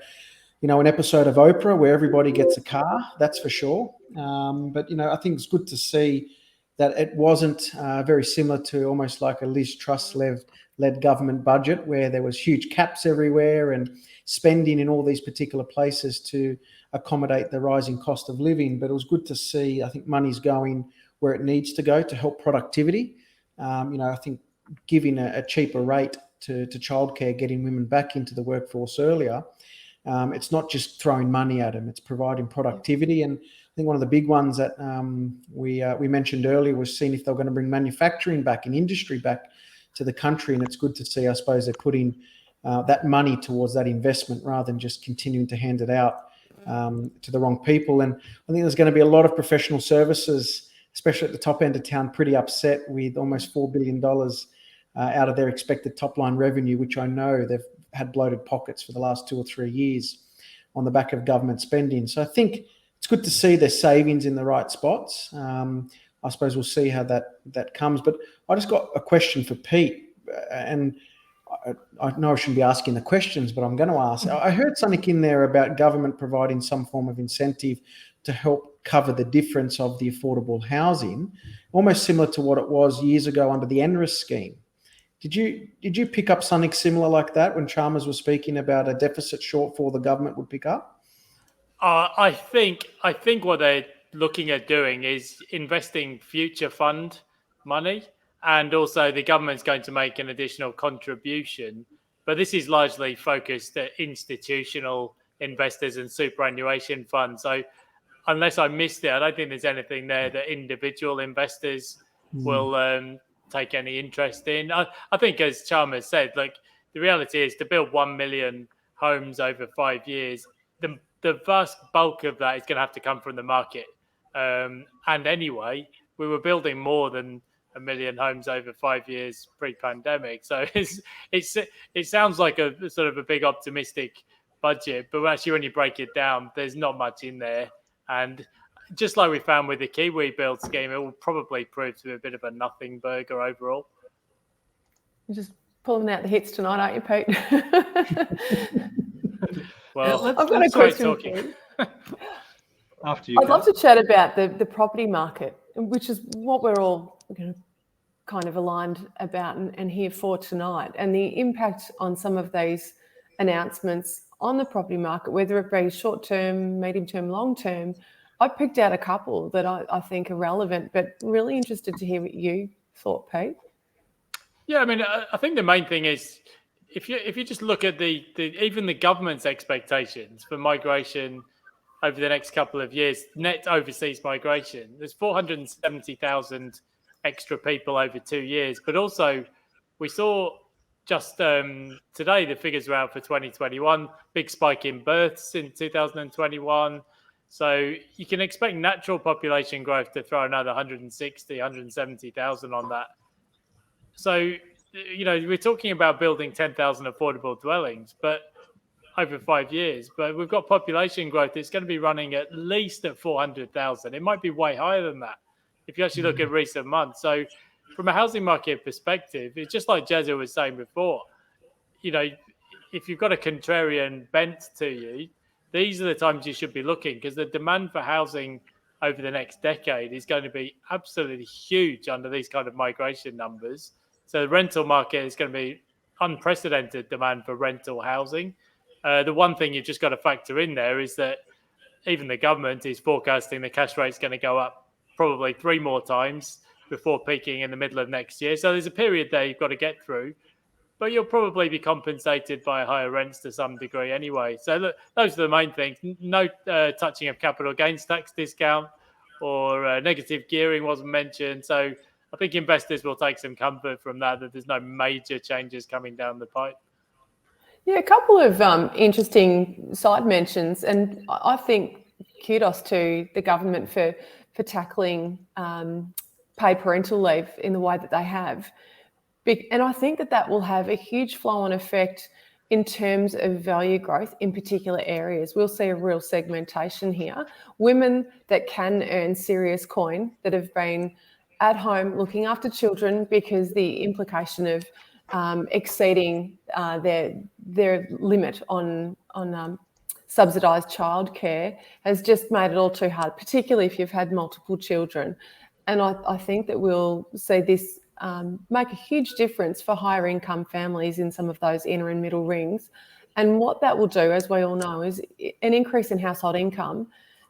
episode of Oprah where everybody gets a car, that's for sure. But I think it's good to see that it wasn't very similar to almost like a Liz Truss-led government budget where there was huge caps everywhere and spending in all these particular places to accommodate the rising cost of living. But it was good to see, I think, money's going where it needs to go to help productivity. I think giving a cheaper rate to childcare, getting women back into the workforce earlier, it's not just throwing money at them, it's providing productivity. And I think one of the big ones that we mentioned earlier was seeing if they were going to bring manufacturing back and industry back to the country. And it's good to see, I suppose, they're putting that money towards that investment rather than just continuing to hand it out to the wrong people. And I think there's going to be a lot of professional services, especially at the top end of town, pretty upset with almost $4 billion out of their expected top line revenue, which I know they've had bloated pockets for the last 2 or 3 years on the back of government spending. So I think it's good to see their savings in the right spots. I suppose we'll see how that comes. But I just got a question for Pete, and I know I shouldn't be asking the questions, but I'm going to ask. I heard something in there about government providing some form of incentive to help cover the difference of the affordable housing, almost similar to what it was years ago under the NRES scheme. Did you pick up something similar like that when Chalmers was speaking about a deficit shortfall the government would pick up? I think what they're looking at doing is investing future fund money, and also the government's going to make an additional contribution. But this is largely focused at institutional investors and superannuation funds. So unless I missed it, I don't think there's anything there that individual investors will take any interest in. I think, as Chalmers said, like, the reality is to build 1 million homes over 5 years, the vast bulk of that is going to have to come from the market. And anyway, we were building more than 1 million homes over 5 years pre-pandemic. So it sounds like a sort of a big optimistic budget, but actually when you break it down, there's not much in there. And just like we found with the Kiwi build scheme, it will probably prove to be a bit of a nothing burger overall. You're just pulling out the hits tonight, aren't you, Pete? Well, I've got a question for you. After you, I'd love to chat about the property market, which is what we're all kind of aligned about and here for tonight, and the impact on some of these announcements on the property market, whether it be short-term, medium-term, long-term. I picked out a couple that I think are relevant, but really interested to hear what you thought, Pete. Yeah, I mean, I think the main thing is if you just look at the even the government's expectations for migration over the next couple of years, net overseas migration, there's 470,000 extra people over 2 years. But also, we saw just today the figures were out for 2021, big spike in births in 2021. So you can expect natural population growth to throw another 160, 170,000 on that. So, we're talking about building 10,000 affordable dwellings, but over 5 years. But we've got population growth. It's going to be running at least at 400,000. It might be way higher than that if you actually look at recent months. So from a housing market perspective, it's just like Jezza was saying before. If you've got a contrarian bent to you, these are the times you should be looking, because the demand for housing over the next decade is going to be absolutely huge under these kind of migration numbers. So the rental market is going to be unprecedented demand for rental housing. The one thing you've just got to factor in there is that even the government is forecasting the cash rate is going to go up probably 3 more times before peaking in the middle of next year. So there's a period there you've got to get through, but you'll probably be compensated by higher rents to some degree anyway. So look, those are the main things. No touching of capital gains tax discount or negative gearing wasn't mentioned. So I think investors will take some comfort from that there's no major changes coming down the pipe. Yeah, a couple of interesting side mentions, and I think kudos to the government for tackling paid parental leave in the way that they have. And I think that will have a huge flow-on effect in terms of value growth in particular areas. We'll see a real segmentation here. Women that can earn serious coin, that have been at home looking after children, because the implication of exceeding their limit on subsidised childcare has just made it all too hard, particularly if you've had multiple children. And I think that we'll see this make a huge difference for higher income families in some of those inner and middle rings. And what that will do, as we all know, is an increase in household income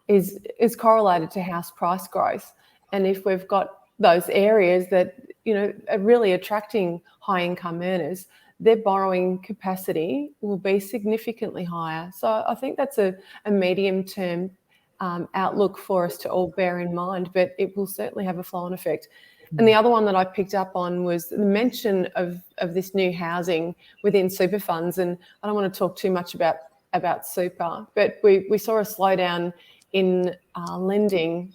is correlated to house price growth. And if we've got those areas that, are really attracting high income earners, their borrowing capacity will be significantly higher. So I think that's a medium term outlook for us to all bear in mind, but it will certainly have a flow-on effect. And the other one that I picked up on was the mention of this new housing within super funds. And I don't want to talk too much about super, but we saw a slowdown in lending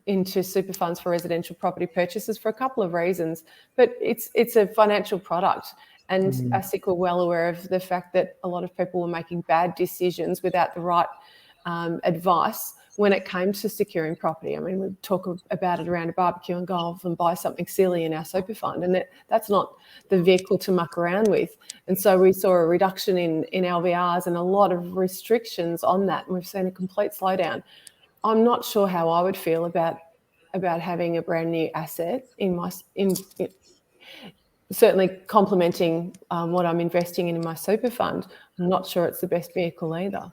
into super funds for residential property purchases for a couple of reasons. But it's a financial product. And ASIC were well aware of the fact that a lot of people were making bad decisions without the right advice when it came to securing property. I mean, we talk about it around a barbecue and golf and buy something silly in our super fund, and that's not the vehicle to muck around with. And so we saw a reduction in LVRs and a lot of restrictions on that, and we've seen a complete slowdown. I'm not sure how I would feel about having a brand new asset in certainly complementing what I'm investing in my super fund. I'm not sure it's the best vehicle either.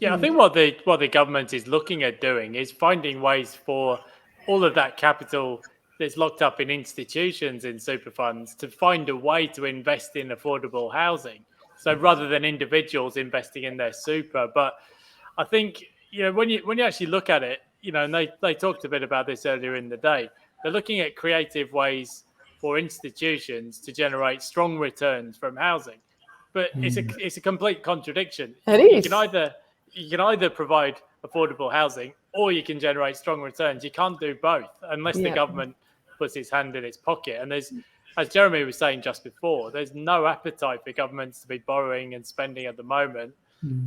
Yeah, I think what the government is looking at doing is finding ways for all of that capital that's locked up in institutions in super funds to find a way to invest in affordable housing. So rather than individuals investing in their super, but I think when you actually look at it, and they talked a bit about this earlier in the day, they're looking at creative ways for institutions to generate strong returns from housing, but it's a complete contradiction. It is. You can either provide affordable housing or you can generate strong returns. You can't do both unless the government puts its hand in its pocket. And there's, as Jeremy was saying just before, there's no appetite for governments to be borrowing and spending at the moment,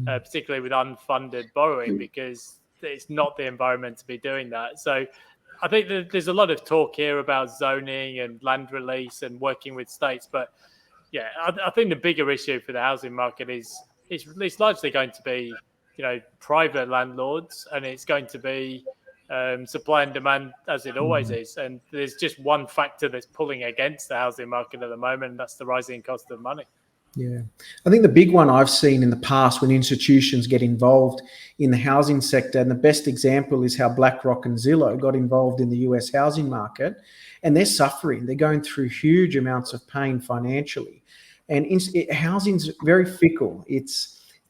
particularly with unfunded borrowing, because it's not the environment to be doing that. So I think that there's a lot of talk here about zoning and land release and working with states. But yeah, I think the bigger issue for the housing market is it's largely going to be private landlords, and it's going to be supply and demand as it always is. And there's just one factor that's pulling against the housing market at the moment, and that's the rising cost of money. Yeah. I think the big one I've seen in the past when institutions get involved in the housing sector, and the best example is how BlackRock and Zillow got involved in the US housing market, and they're suffering. They're going through huge amounts of pain financially. And housing's very fickle.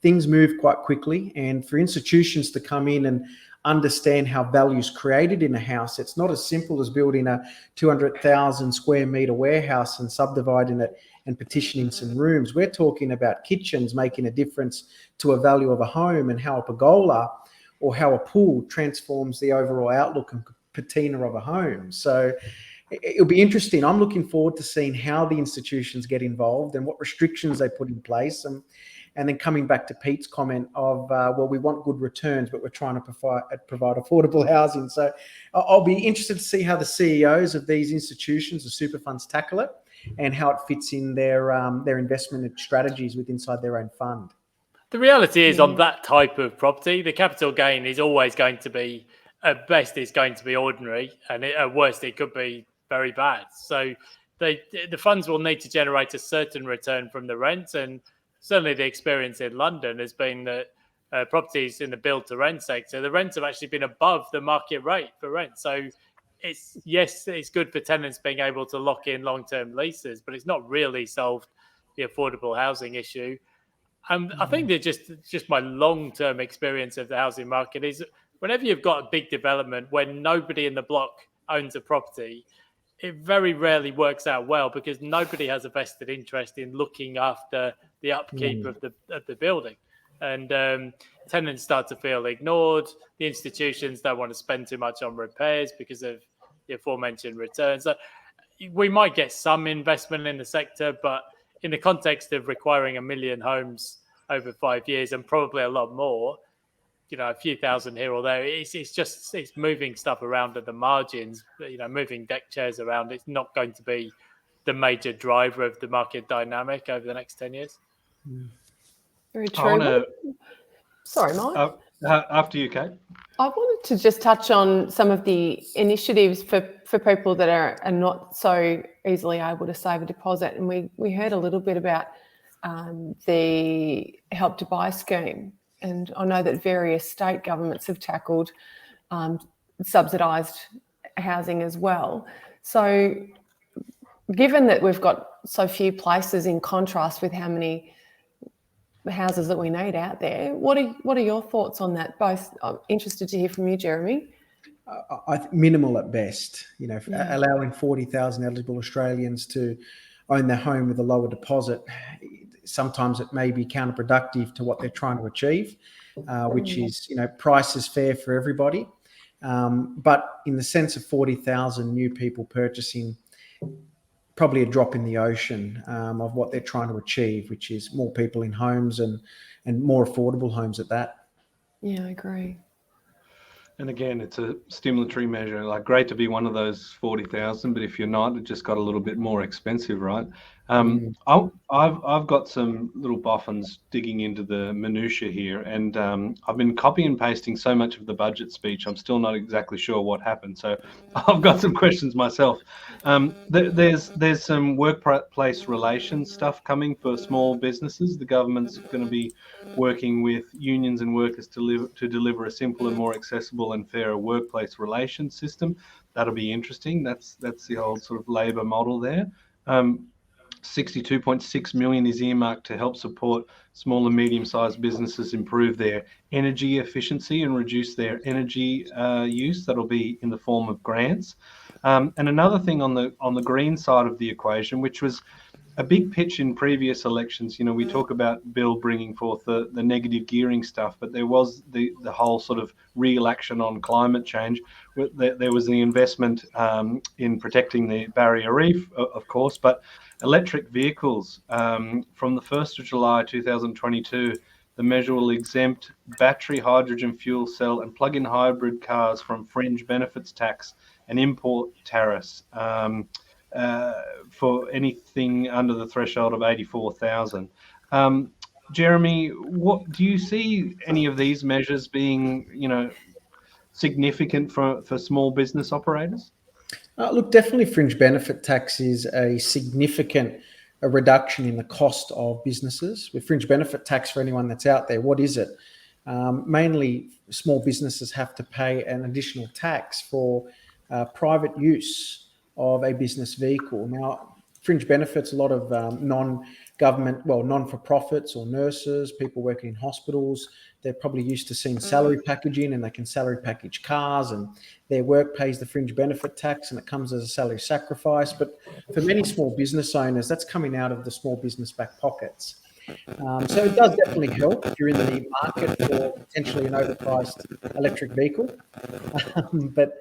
Things move quite quickly, and for institutions to come in and understand how value's created in a house, it's not as simple as building a 200,000 square meter warehouse and subdividing it and partitioning some rooms. We're talking about kitchens making a difference to a value of a home, and how a pergola or how a pool transforms the overall outlook and patina of a home. So it'll be interesting. I'm looking forward to seeing how the institutions get involved and what restrictions they put in place. And then coming back to Pete's comment of, we want good returns, but we're trying to provide affordable housing. So I'll be interested to see how the CEOs of these institutions, the super funds, tackle it, and how it fits in their investment strategies inside their own fund. The reality is, on that type of property, the capital gain is always going to be, at best, it's going to be ordinary, and at worst, it could be very bad. So the funds will need to generate a certain return from the rent, and certainly the experience in London has been that properties in the build-to-rent sector, the rents have actually been above the market rate for rent. So it's good for tenants being able to lock in long-term leases, but it's not really solved the affordable housing issue. And I think that just my long-term experience of the housing market is whenever you've got a big development where nobody in the block owns a property, it very rarely works out well, because nobody has a vested interest in looking after the upkeep of the building. And tenants start to feel ignored. The institutions don't want to spend too much on repairs because of the aforementioned returns. So we might get some investment in the sector, but in the context of requiring 1 million homes over 5 years and probably a lot more, a few thousand here or there. It's moving stuff around at the margins, moving deck chairs around. It's not going to be the major driver of the market dynamic over the next 10 years. Very I true. want Sorry, Mike. after you, Kate. I wanted to just touch on some of the initiatives for people that are not so easily able to save a deposit. And we heard a little bit about the Help to Buy scheme. And I know that various state governments have tackled subsidised housing as well. So given that we've got so few places in contrast with how many houses that we need out there, what are your thoughts on that? Both, I'm interested to hear from you, Jeremy. Minimal at best. Allowing 40,000 eligible Australians to own their home with a lower deposit, sometimes it may be counterproductive to what they're trying to achieve, which is, price is fair for everybody. But in the sense of 40,000 new people purchasing, probably a drop in the ocean of what they're trying to achieve, which is more people in homes and more affordable homes at that. Yeah, I agree. And again, it's a stimulatory measure. Like, great to be one of those 40,000, but if you're not, it just got a little bit more expensive, right? I've got some little boffins digging into the minutiae here, and I've been copy and pasting so much of the budget speech. I'm still not exactly sure what happened, so I've got some questions myself. There's some workplace relations stuff coming for small businesses. The government's going to be working with unions and workers to deliver a simple and more accessible and fairer workplace relations system. That'll be interesting. That's the old sort of Labor model there. 62.6 million is earmarked to help support small and medium-sized businesses improve their energy efficiency and reduce their energy use. That'll be in the form of grants. And another thing on the green side of the equation, which was a big pitch in previous elections, we talk about Bill bringing forth the negative gearing stuff, but there was the whole sort of real action on climate change. There was the investment in protecting the barrier reef, of course, but electric vehicles from the 1st of July 2022, the measure will exempt battery, hydrogen fuel cell and plug-in hybrid cars from fringe benefits tax and import tariffs for anything under the threshold of 84,000. Jeremy, what do you see any of these measures being, significant for small business operators? Look, definitely fringe benefit tax is a significant reduction in the cost of businesses. With fringe benefit tax, for anyone that's out there, what is it? Mainly small businesses have to pay an additional tax for private use of a business vehicle. Now, fringe benefits, a lot of non-for-profits or nurses, people working in hospitals, they're probably used to seeing salary packaging, and they can salary package cars, and their work pays the fringe benefit tax and it comes as a salary sacrifice. But for many small business owners, that's coming out of the small business back pockets. So it does definitely help if you're in the market for potentially an overpriced electric vehicle. But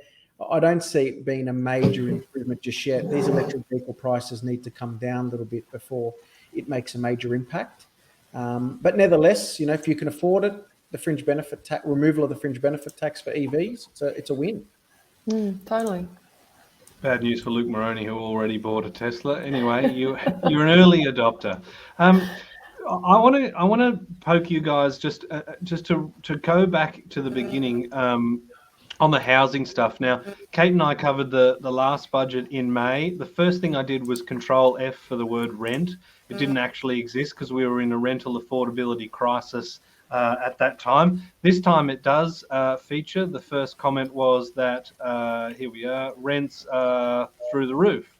I don't see it being a major improvement just yet. These electric vehicle prices need to come down a little bit before it makes a major impact. But nevertheless, if you can afford it, the fringe benefit tax, removal of the fringe benefit tax for EVs, it's a win. Totally. Bad news for Luke Moroney, who already bought a Tesla. Anyway, you're an early adopter. I want to poke you guys just to go back to the beginning on the housing stuff. Now, Kate and I covered the last budget in May. The first thing I did was Control F for the word rent. It didn't actually exist because we were in a rental affordability crisis at that time. This time it does feature. The first comment was that, here we are, rents through the roof.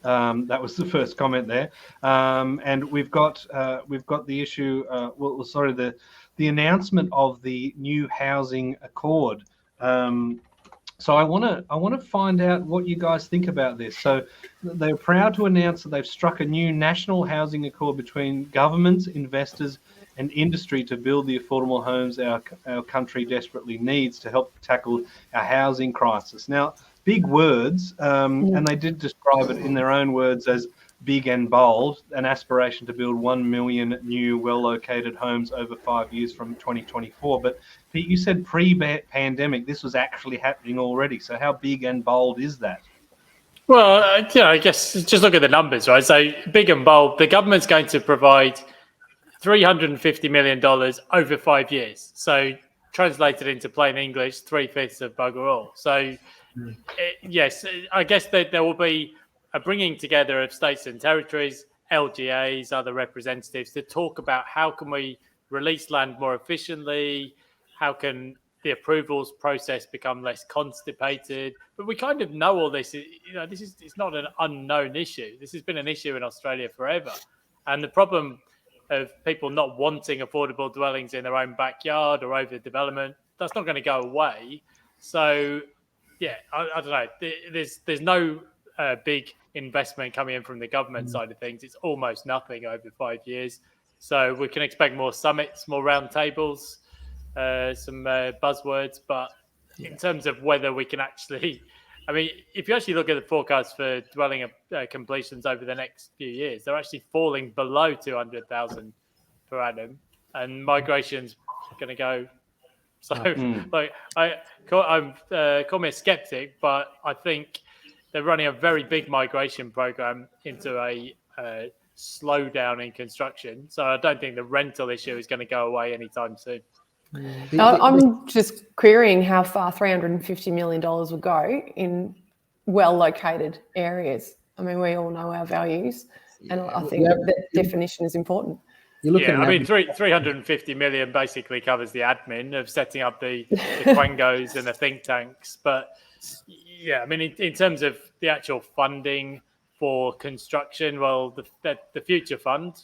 That was the first comment there. And we've got the issue, the announcement of the new housing accord. So I want to find out what you guys think about this. So they're proud to announce that they've struck a new national housing accord between governments, investors, and industry to build the affordable homes our country desperately needs to help tackle our housing crisis. Now, big words, and they did describe it in their own words as big and bold, an aspiration to build 1 million new well-located homes over 5 years from 2024. But Pete, you said pre-pandemic, this was actually happening already. So how big and bold is that? Well, I guess just look at the numbers, right? So big and bold, the government's going to provide $350 million over 5 years. So translated into plain English, 3/5 of bugger all. So yes, I guess that there will be a bringing together of states and territories, LGAs, other representatives to talk about how can we release land more efficiently, how can the approvals process become less constipated. But we kind of know all this. It's not an unknown issue. This has been an issue in Australia forever. And the problem of people not wanting affordable dwellings in their own backyard or overdevelopment, that's not going to go away. So, yeah, I don't know. There's no big investment coming in from the government side of things. It's almost nothing over 5 years. So we can expect more summits, more roundtables, some buzzwords. But in terms of whether we can actually, I mean, if you actually look at the forecast for dwelling completions over the next few years, they're actually falling below 200,000 per annum, and migration's going to go. So, like, call me a skeptic, but I think they're running a very big migration program into a slowdown in construction. So I don't think the rental issue is going to go away anytime soon. I'm just querying how far $350 million will go in well-located areas. I mean, we all know our values, and I think that definition is important. I mean, 350 million basically covers the admin of setting up the quangos and the think tanks. But yeah, I mean, in terms of the actual funding for construction, well, the Future Fund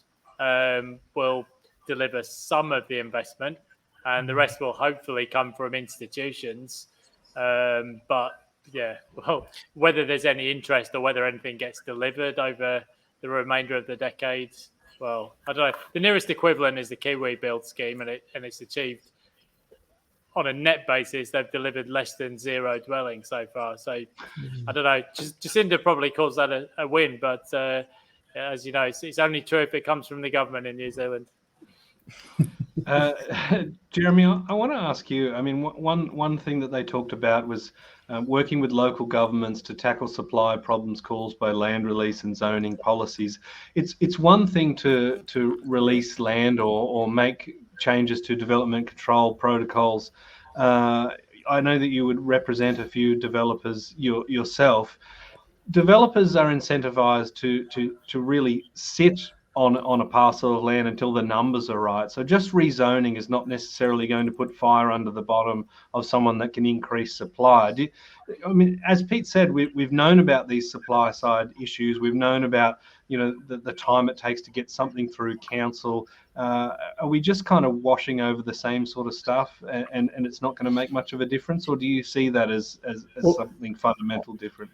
will deliver some of the investment, and the rest will hopefully come from institutions. But yeah, well, whether there's any interest or whether anything gets delivered over the remainder of the decade, well, I don't know. The nearest equivalent is the Kiwi Build scheme, and it's achieved on a net basis. They've delivered less than 0 dwellings so far. So I don't know. Jacinda probably calls that a win, but as you know, it's only true if it comes from the government in New Zealand. Jeremy, I want to ask you, I mean, one thing that they talked about was working with local governments to tackle supply problems caused by land release and zoning policies. It's one thing to release land or make changes to development control protocols. I know that you would represent a few developers yourself. Developers are incentivized to really sit on a parcel of land until the numbers are right. So just rezoning is not necessarily going to put fire under the bottom of someone that can increase supply. I mean, as Pete said, we've known about these supply side issues. We've known about, the time it takes to get something through council. Are we just kind of washing over the same sort of stuff and it's not going to make much of a difference? Or do you see that as something fundamental different?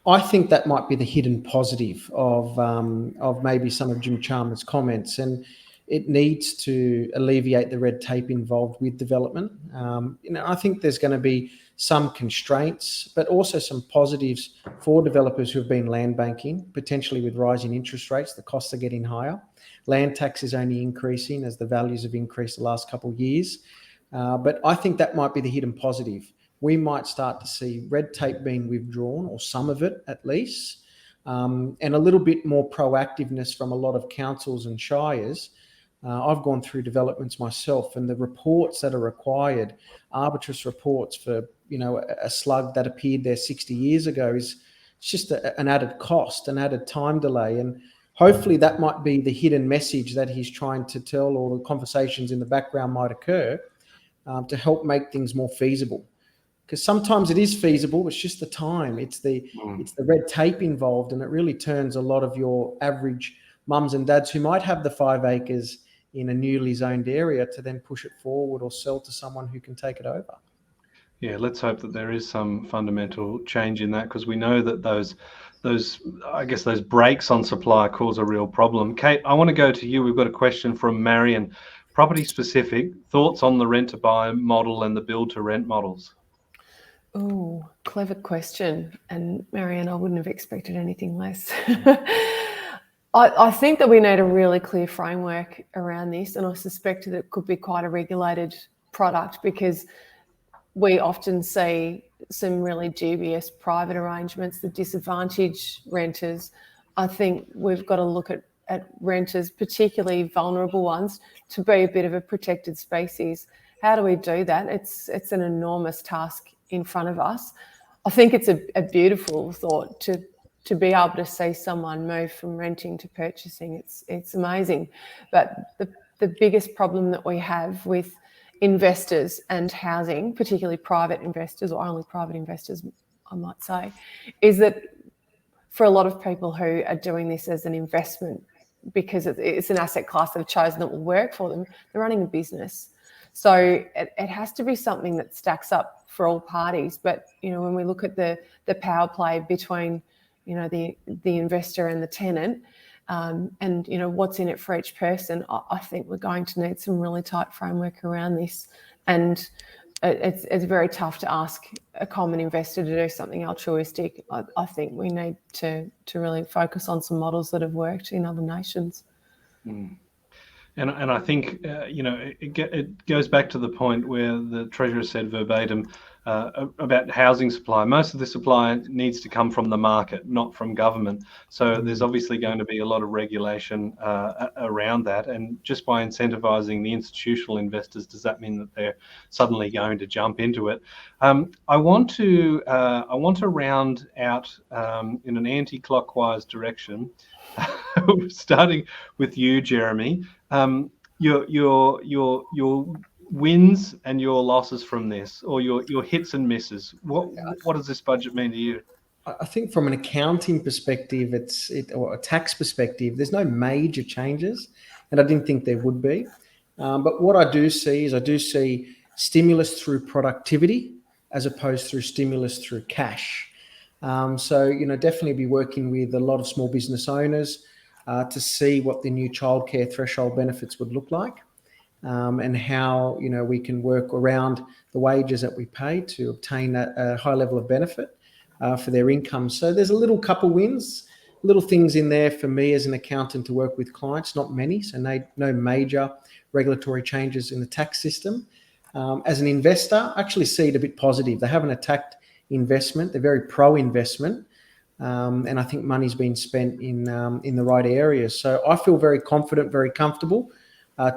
I think that might be the hidden positive of maybe some of Jim Chalmers' comments, and it needs to alleviate the red tape involved with development. I think there's going to be some constraints, but also some positives for developers who have been land banking, potentially with rising interest rates. The costs are getting higher. Land tax is only increasing as the values have increased the last couple of years. But I think that might be the hidden positive. We might start to see red tape being withdrawn, or some of it at least, and a little bit more proactiveness from a lot of councils and shires. I've gone through developments myself, and the reports that are required, arbitrous reports for a slug that appeared there 60 years ago, it's just an added cost, an added time delay. And hopefully that might be the hidden message that he's trying to tell, or the conversations in the background might occur to help make things more feasible. Because sometimes it is feasible, it's just the time. It's the red tape involved, and it really turns a lot of your average mums and dads who might have the 5 acres in a newly zoned area to then push it forward or sell to someone who can take it over. Yeah, let's hope that there is some fundamental change in that, because we know that those brakes on supply cause a real problem. Kate, I want to go to you. We've got a question from Marion. Property specific, thoughts on the rent to buy model and the build to rent models? Oh, clever question. And Marianne, I wouldn't have expected anything less. I think that we need a really clear framework around this, and I suspect that it could be quite a regulated product, because we often see some really dubious private arrangements that disadvantage renters. I think we've got to look at renters, particularly vulnerable ones, to be a bit of a protected species. How do we do that? It's an enormous task in front of us. I think it's a beautiful thought to be able to see someone move from renting to purchasing. It's amazing. But the biggest problem that we have with investors and housing, particularly private investors, or only private investors, I might say, is that for a lot of people who are doing this as an investment, because it's an asset class they've chosen that will work for them, they're running a business. So it has to be something that stacks up for all parties. But, when we look at the power play between, the investor and the tenant, and what's in it for each person, I think we're going to need some really tight framework around this. And it's very tough to ask a common investor to do something altruistic. I think we need to really focus on some models that have worked in other nations. Mm. And I think, it goes back to the point where the Treasurer said verbatim about housing supply. Most of the supply needs to come from the market, not from government. So there's obviously going to be a lot of regulation around that. And just by incentivizing the institutional investors, does that mean that they're suddenly going to jump into it? I want to round out in an anti-clockwise direction, starting with you, Jeremy. Your wins and your losses from this, or your hits and misses. What does this budget mean to you? I think from an accounting perspective, or a tax perspective, there's no major changes, and I didn't think there would be. But what I do see is stimulus through productivity as opposed through stimulus through cash. So definitely be working with a lot of small business owners to see what the new childcare threshold benefits would look like, and how we can work around the wages that we pay to obtain a high level of benefit for their income. So there's a couple wins, little things in there for me as an accountant to work with clients, not many, so no major regulatory changes in the tax system. As an investor, I actually see it a bit positive. They haven't attacked investment. They're very pro-investment. And I think money's been spent in the right areas. So I feel very confident, very comfortable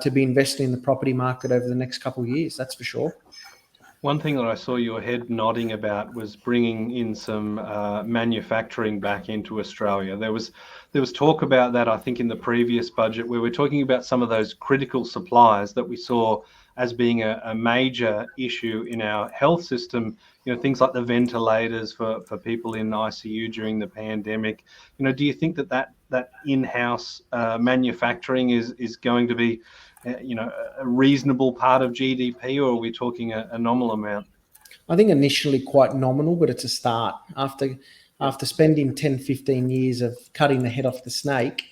to be investing in the property market over the next couple of years, that's for sure. One thing that I saw your head nodding about was bringing in some manufacturing back into Australia. There was talk about that, I think, in the previous budget, where we're talking about some of those critical supplies that we saw as being a major issue in our health system. Things like the ventilators for people in ICU during the pandemic. Do you think that in-house manufacturing is going to be a reasonable part of GDP, or are we talking a nominal amount? I think initially quite nominal, but it's a start. After spending 10, 15 years of cutting the head off the snake,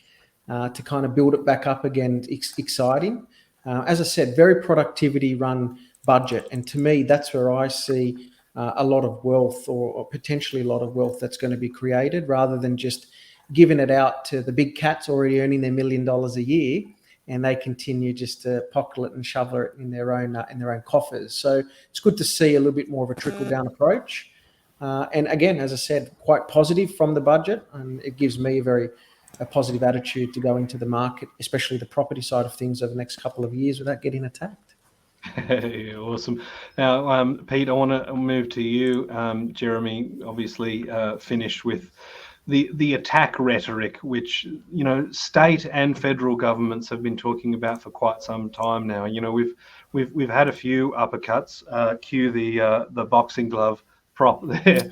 to kind of build it back up again, exciting. As I said, very productivity run budget. And to me, that's where I see a lot of wealth, or potentially a lot of wealth that's going to be created, rather than just giving it out to the big cats already earning their $1 million a year, and they continue just to pocket it and shovel it in their own coffers. So it's good to see a little bit more of a trickle down approach. And again, as I said, quite positive from the budget, and it gives me a positive attitude to go into the market, especially the property side of things, over the next couple of years without getting attacked. Yeah, awesome. Now, Pete, I want to move to you. Jeremy obviously finished with the attack rhetoric, which state and federal governments have been talking about for quite some time now. We've had a few uppercuts. Cue the boxing glove prop there.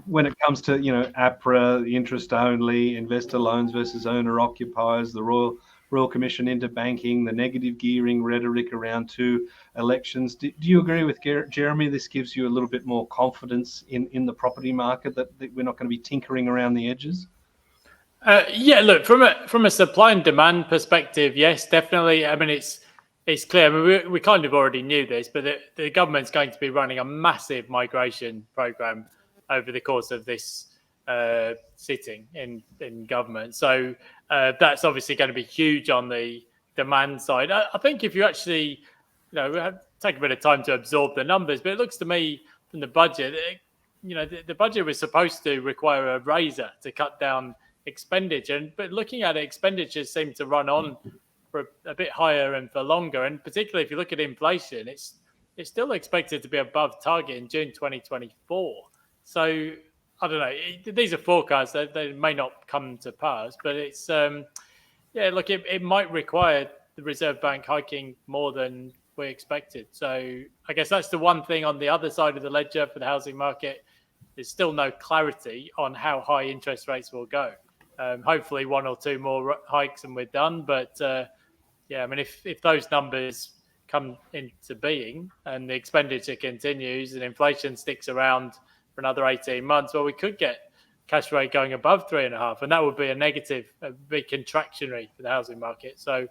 When it comes to APRA, the interest only, investor loans versus owner occupiers, the Royal Commission into banking, the negative gearing rhetoric around two elections. Do you agree with Jeremy? This gives you a little bit more confidence in the property market, that we're not going to be tinkering around the edges? Yeah, look, from a supply and demand perspective, yes, definitely. I mean, it's clear. I mean, we kind of already knew this, but the government's going to be running a massive migration program over the course of this sitting in government. So that's obviously going to be huge on the demand side. I think if you actually, take a bit of time to absorb the numbers, but it looks to me from the budget, the budget was supposed to require a razor to cut down expenditure, but looking at it, expenditures seem to run on for a bit higher and for longer. And particularly if you look at inflation, it's still expected to be above target in June 2024. So I don't know. These are forecasts that they may not come to pass, but it's look, it might require the Reserve Bank hiking more than we expected. So I guess that's the one thing on the other side of the ledger for the housing market. There's still no clarity on how high interest rates will go. Hopefully one or two more hikes and we're done. But if those numbers come into being and the expenditure continues and inflation sticks around for another 18 months, well, we could get cash rate going above 3.5, and that would be a negative, a big contractionary for the housing market. So,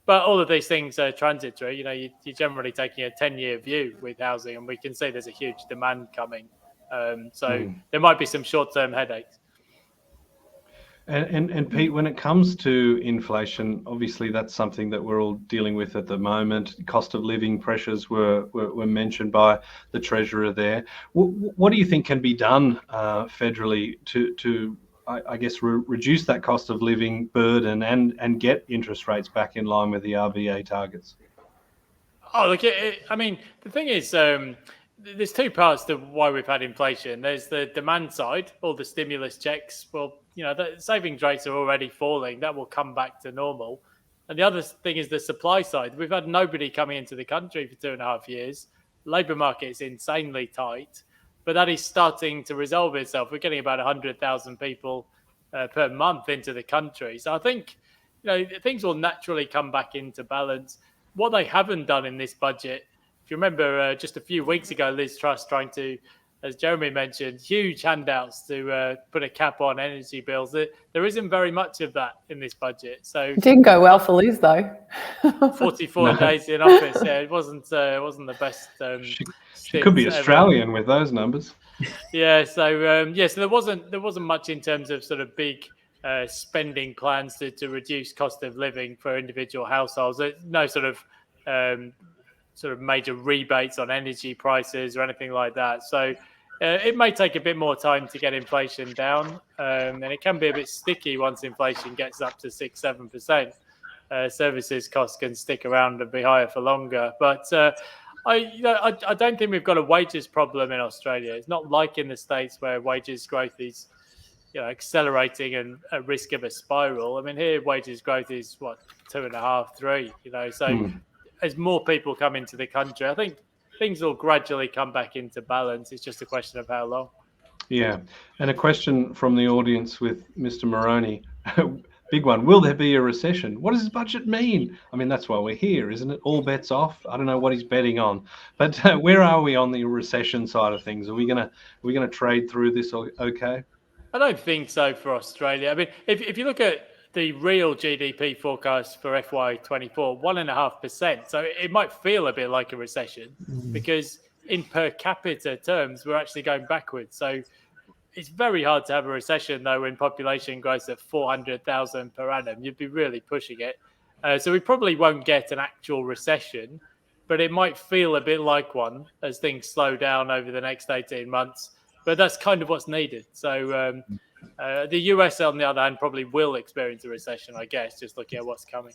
but all of these things are transitory. You're generally taking a 10-year view with housing, and we can see there's a huge demand coming. There might be some short-term headaches. And Pete, when it comes to inflation, obviously that's something that we're all dealing with at the moment. Cost of living pressures were mentioned by the Treasurer there. What do you think can be done federally to I guess, reduce that cost of living burden and get interest rates back in line with the RBA targets? Oh, look, I mean, the thing is, there's two parts to why we've had inflation. There's the demand side, all the stimulus checks. Well, the savings rates are already falling. That will come back to normal. And the other thing is the supply side. We've had nobody coming into the country for 2.5 years. Labour market is insanely tight, but that is starting to resolve itself. We're getting about 100,000 people per month into the country. So I think, things will naturally come back into balance. What they haven't done in this budget, if you remember just a few weeks ago, Liz Truss trying to, as Jeremy mentioned, huge handouts to put a cap on energy bills. There isn't very much of that in this budget. So it didn't go well for Liz, though. 44 days in office. Yeah, it wasn't the best. She could be Australian with those numbers. Yeah. So so there wasn't much in terms of sort of big spending plans to reduce cost of living for individual households. No sort of major rebates on energy prices or anything like that. So it may take a bit more time to get inflation down, and it can be a bit sticky once inflation gets up to 6-7%. Services costs can stick around and be higher for longer. But I don't think we've got a wages problem in Australia. It's not like in the States where wages growth is accelerating and at risk of a spiral. I mean, here wages growth is 2.5, 3. So as more people come into the country, I think things will gradually come back into balance. It's just a question of how long. Yeah. And a question from the audience with Mr. Moroney. Big one. Will there be a recession? What does this budget mean? I mean, that's why we're here, isn't it? All bets off. I don't know what he's betting on. But where are we on the recession side of things? Are we gonna trade through this okay? I don't think so for Australia. I mean, if you look at the real GDP forecast for FY24, 1.5%. So it might feel a bit like a recession because in per capita terms, we're actually going backwards. So it's very hard to have a recession, though, when population grows at 400,000 per annum. You'd be really pushing it. So we probably won't get an actual recession, but it might feel a bit like one as things slow down over the next 18 months. But that's kind of what's needed. So the US, on the other hand, probably will experience a recession, I guess, just looking at what's coming.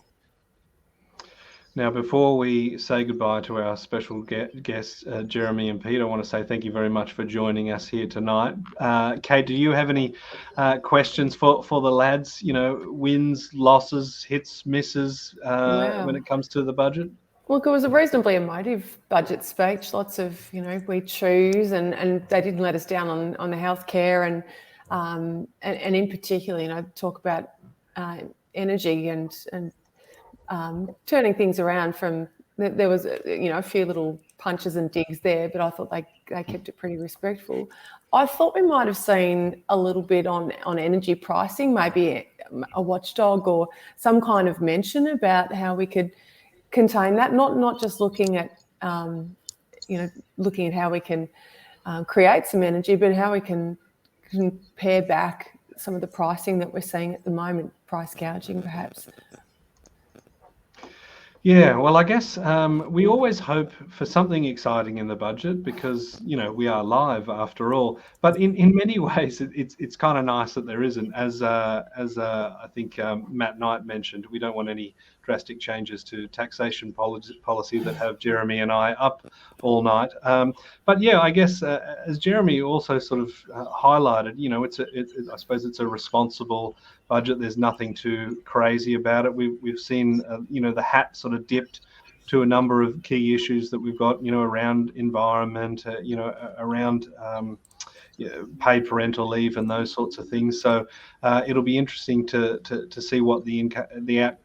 Now, before we say goodbye to our special guests, Jeremy and Pete, I want to say thank you very much for joining us here tonight. Kate, do you have any questions for the lads? Wins, losses, hits, misses when it comes to the budget? Look, it was a reasonably emotive budget speech. Lots of, we choose, and they didn't let us down on the healthcare and in particular, talk about energy and turning things around from. There was, a few little punches and digs there, but I thought they kept it pretty respectful. I thought we might have seen a little bit on energy pricing, maybe a watchdog or some kind of mention about how we could contain that, not just looking at looking at how we can create some energy, but how we can can pare back some of the pricing that we're seeing at the moment, price gouging perhaps. Yeah, well, I guess we always hope for something exciting in the budget because, we are live after all. But in many ways, it's kind of nice that there isn't. As I think Matt Knight mentioned, we don't want any drastic changes to taxation policy that have Jeremy and I up all night. But yeah, I guess as Jeremy also sort of highlighted, I suppose it's a responsible budget. There's nothing too crazy about it. We've seen, the hat sort of dipped to a number of key issues that we've got, around environment, around paid parental leave and those sorts of things. So it'll be interesting to see what the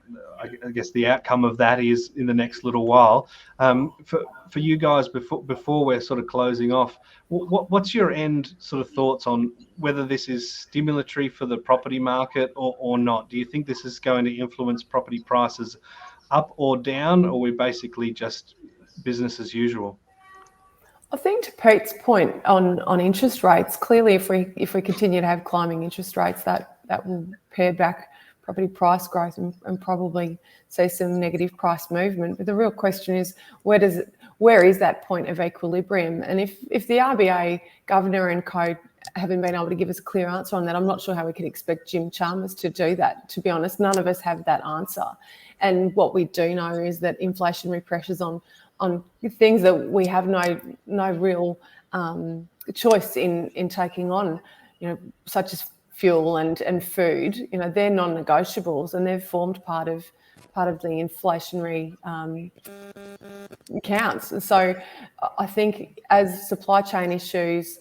outcome of that is in the next little while. For you guys, before we're sort of closing off, what's your end sort of thoughts on whether this is stimulatory for the property market or not? Do you think this is going to influence property prices up or down, or we're basically just business as usual? I think to Pete's point on interest rates, clearly if we continue to have climbing interest rates, that will pare back property price growth and probably see some negative price movement. But the real question is, where is that point of equilibrium? And if the RBA governor and co haven't been able to give us a clear answer on that, I'm not sure how we could expect Jim Chalmers to do that. To be honest, none of us have that answer. And what we do know is that inflationary pressures on things that we have no real choice in taking on, such as fuel and food, they're non-negotiables and they've formed part of the inflationary counts. And so I think as supply chain issues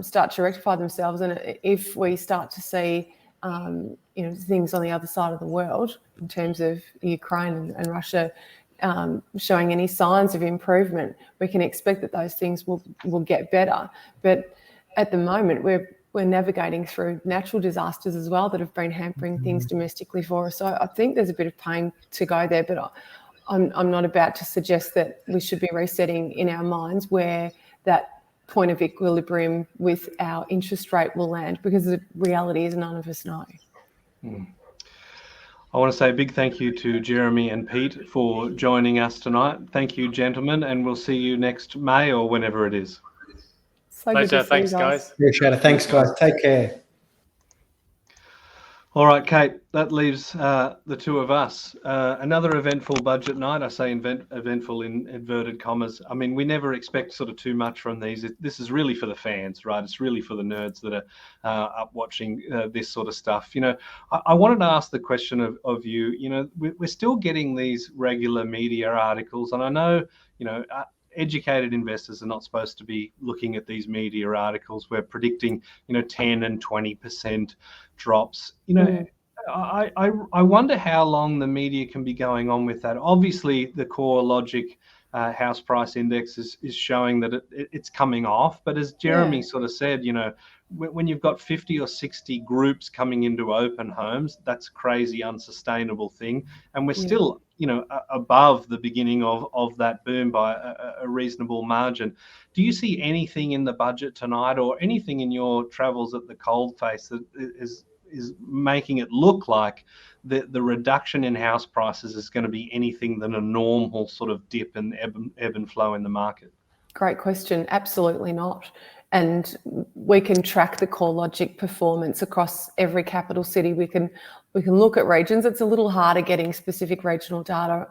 start to rectify themselves, and if we start to see things on the other side of the world in terms of Ukraine and Russia showing any signs of improvement, we can expect that those things will get better. But at the moment, we're navigating through natural disasters as well that have been hampering things domestically for us. So I think there's a bit of pain to go there, but I'm not about to suggest that we should be resetting in our minds where that point of equilibrium with our interest rate will land, because the reality is none of us know. I want to say a big thank you to Jeremy and Pete for joining us tonight. Thank you, gentlemen, and we'll see you next May or whenever it is. So pleasure. Thanks, guys. Appreciate it. Thanks, guys. Take care. All right, Kate, that leaves the two of us. Another eventful budget night. I say eventful in inverted commas. I mean, we never expect sort of too much from these. This is really for the fans, right? It's really for the nerds that are up watching this sort of stuff. I wanted to ask the question of you. We're still getting these regular media articles, and I know, educated investors are not supposed to be looking at these media articles. We're predicting, 10 and 20% drops. I wonder how long the media can be going on with that. Obviously, the core logic house price index is showing that it's coming off. But as Jeremy sort of said, when you've got 50 or 60 groups coming into open homes, that's a crazy, unsustainable thing. And we're still, above the beginning of that boom by a reasonable margin. Do you see anything in the budget tonight or anything in your travels at the coalface that is making it look like the reduction in house prices is going to be anything than a normal sort of dip and ebb and flow in the market? Great question. Absolutely not. And we can track the core logic performance across every capital city. We can look at regions. It's a little harder getting specific regional data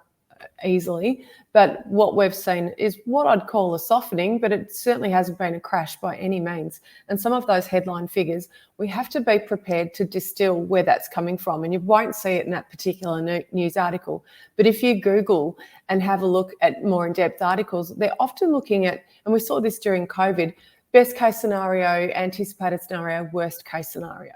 easily, but what we've seen is what I'd call a softening, but it certainly hasn't been a crash by any means. And some of those headline figures, we have to be prepared to distill where that's coming from, and you won't see it in that particular news article. But if you Google and have a look at more in-depth articles, they're often looking at, and we saw this during COVID, best case scenario, anticipated scenario, worst case scenario.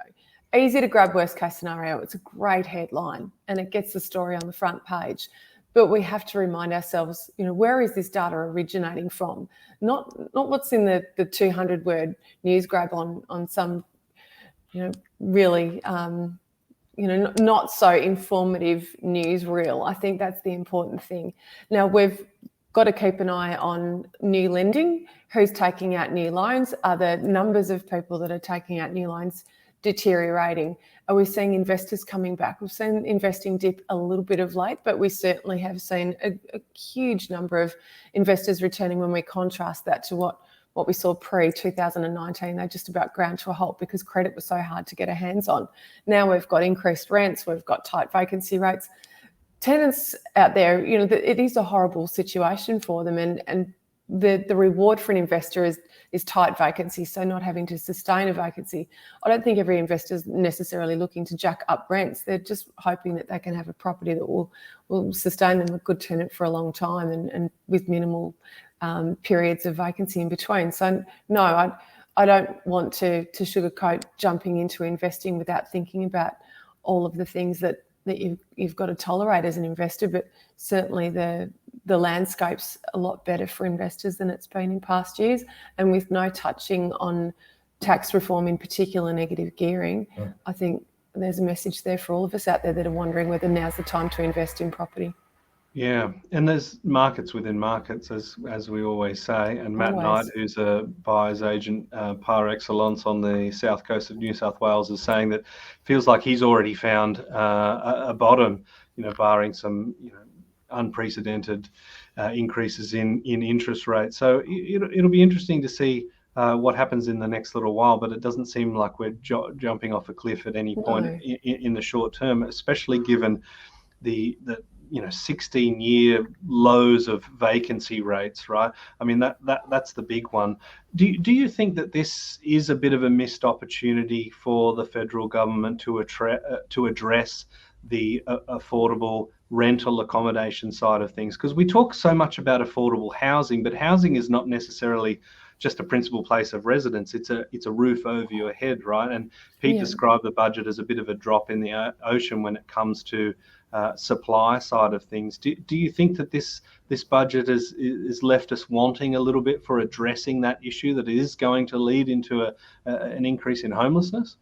Easy to grab worst case scenario. It's a great headline and it gets the story on the front page. But we have to remind ourselves, where is this data originating from? Not what's in the 200-word news grab on some, really, not so informative news reel. I think that's the important thing. Now, we've got to keep an eye on new lending, who's taking out new loans, are the numbers of people that are taking out new loans deteriorating? Are we seeing investors coming back? We've seen investing dip a little bit of late, but we certainly have seen a huge number of investors returning when we contrast that to what we saw pre-2019. They just about ground to a halt because credit was so hard to get our hands on. Now we've got increased rents, we've got tight vacancy rates. Tenants out there, it is a horrible situation for them, and the reward for an investor is tight vacancy, so not having to sustain a vacancy. I don't think every investor is necessarily looking to jack up rents. They're just hoping that they can have a property that will sustain them, a good tenant for a long time, and with minimal periods of vacancy in between. So no, I don't want to sugarcoat jumping into investing without thinking about all of the things that you've got to tolerate as an investor, but certainly the landscape's a lot better for investors than it's been in past years, and with no touching on tax reform, in particular negative gearing. I think there's a message there for all of us out there that are wondering whether now's the time to invest in property. Yeah, and there's markets within markets, as we always say. And Matt Knight, who's a buyer's agent par excellence on the south coast of New South Wales, is saying that feels like he's already found a bottom, barring some unprecedented increases in interest rates. So it'll be interesting to see what happens in the next little while, but it doesn't seem like we're jumping off a cliff at any point in the short term, especially given the 16-year lows of vacancy rates, right? I mean, that's the big one. Do you think that this is a bit of a missed opportunity for the federal government to address the affordable rental accommodation side of things? Because we talk so much about affordable housing, but housing is not necessarily just a principal place of residence. It's a roof over your head, right? And Pete described the budget as a bit of a drop in the ocean when it comes to supply side of things. Do you think that this budget is left us wanting a little bit for addressing that issue, that it is going to lead into an increase in homelessness?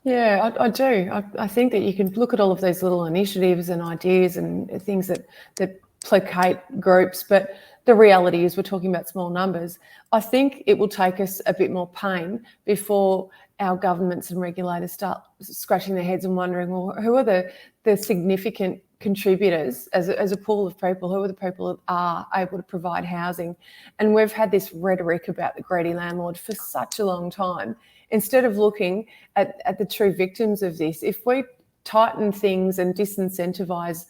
Yeah, I do. I think that you can look at all of these little initiatives and ideas and things that placate groups, but the reality is we're talking about small numbers. I think it will take us a bit more pain before our governments and regulators start scratching their heads and wondering, well, who are the significant contributors as a pool of people? Who are the people that are able to provide housing? And we've had this rhetoric about the greedy landlord for such a long time. Instead of looking at the true victims of this, if we tighten things and disincentivise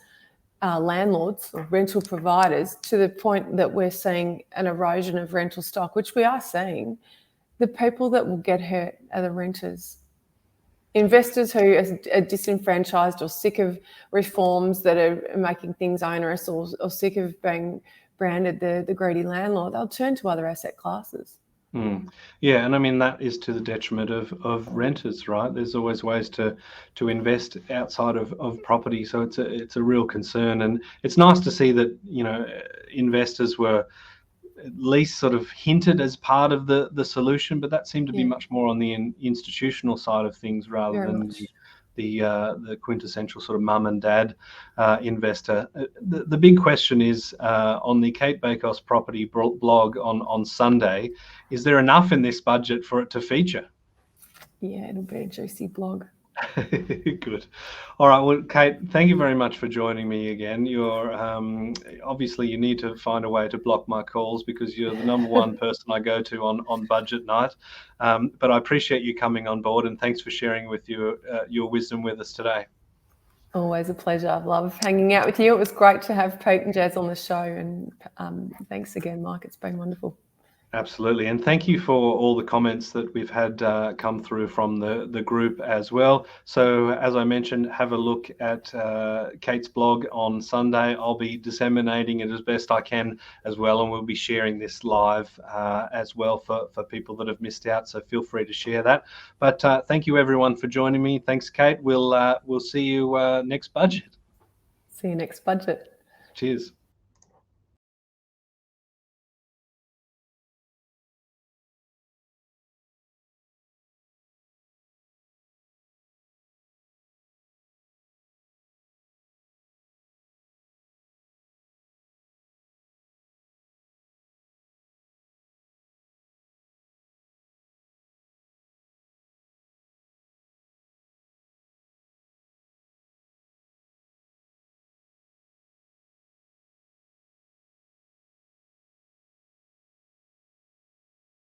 landlords or rental providers to the point that we're seeing an erosion of rental stock, which we are seeing, the people that will get hurt are the renters. Investors who are disenfranchised or sick of reforms that are making things onerous or sick of being branded the greedy landlord, they'll turn to other asset classes. Yeah, and I mean, that is to the detriment of renters, right? There's always ways to invest outside of property, so it's a real concern. And it's nice to see that investors were at least sort of hinted as part of the solution, but that seemed to be much more on the institutional side of things rather than the quintessential sort of mum and dad investor. The big question is on the Cate Bakos property blog on Sunday, is there enough in this budget for it to feature? Yeah, it'll be a juicy blog. Good. All right. Well, Cate, thank you very much for joining me again. You're obviously you need to find a way to block my calls because you're the number one person I go to on budget night. But I appreciate you coming on board, and thanks for sharing with your wisdom with us today. Always a pleasure. I love hanging out with you. It was great to have Pete and Jazz on the show, and thanks again, Mike. It's been wonderful. Absolutely. And thank you for all the comments that we've had come through from the group as well. So as I mentioned, have a look at Cate's blog on Sunday. I'll be disseminating it as best I can as well, and we'll be sharing this live as well for people that have missed out. So feel free to share that. But thank you everyone for joining me. Thanks, Cate. We'll see you next budget. See you next budget. Cheers.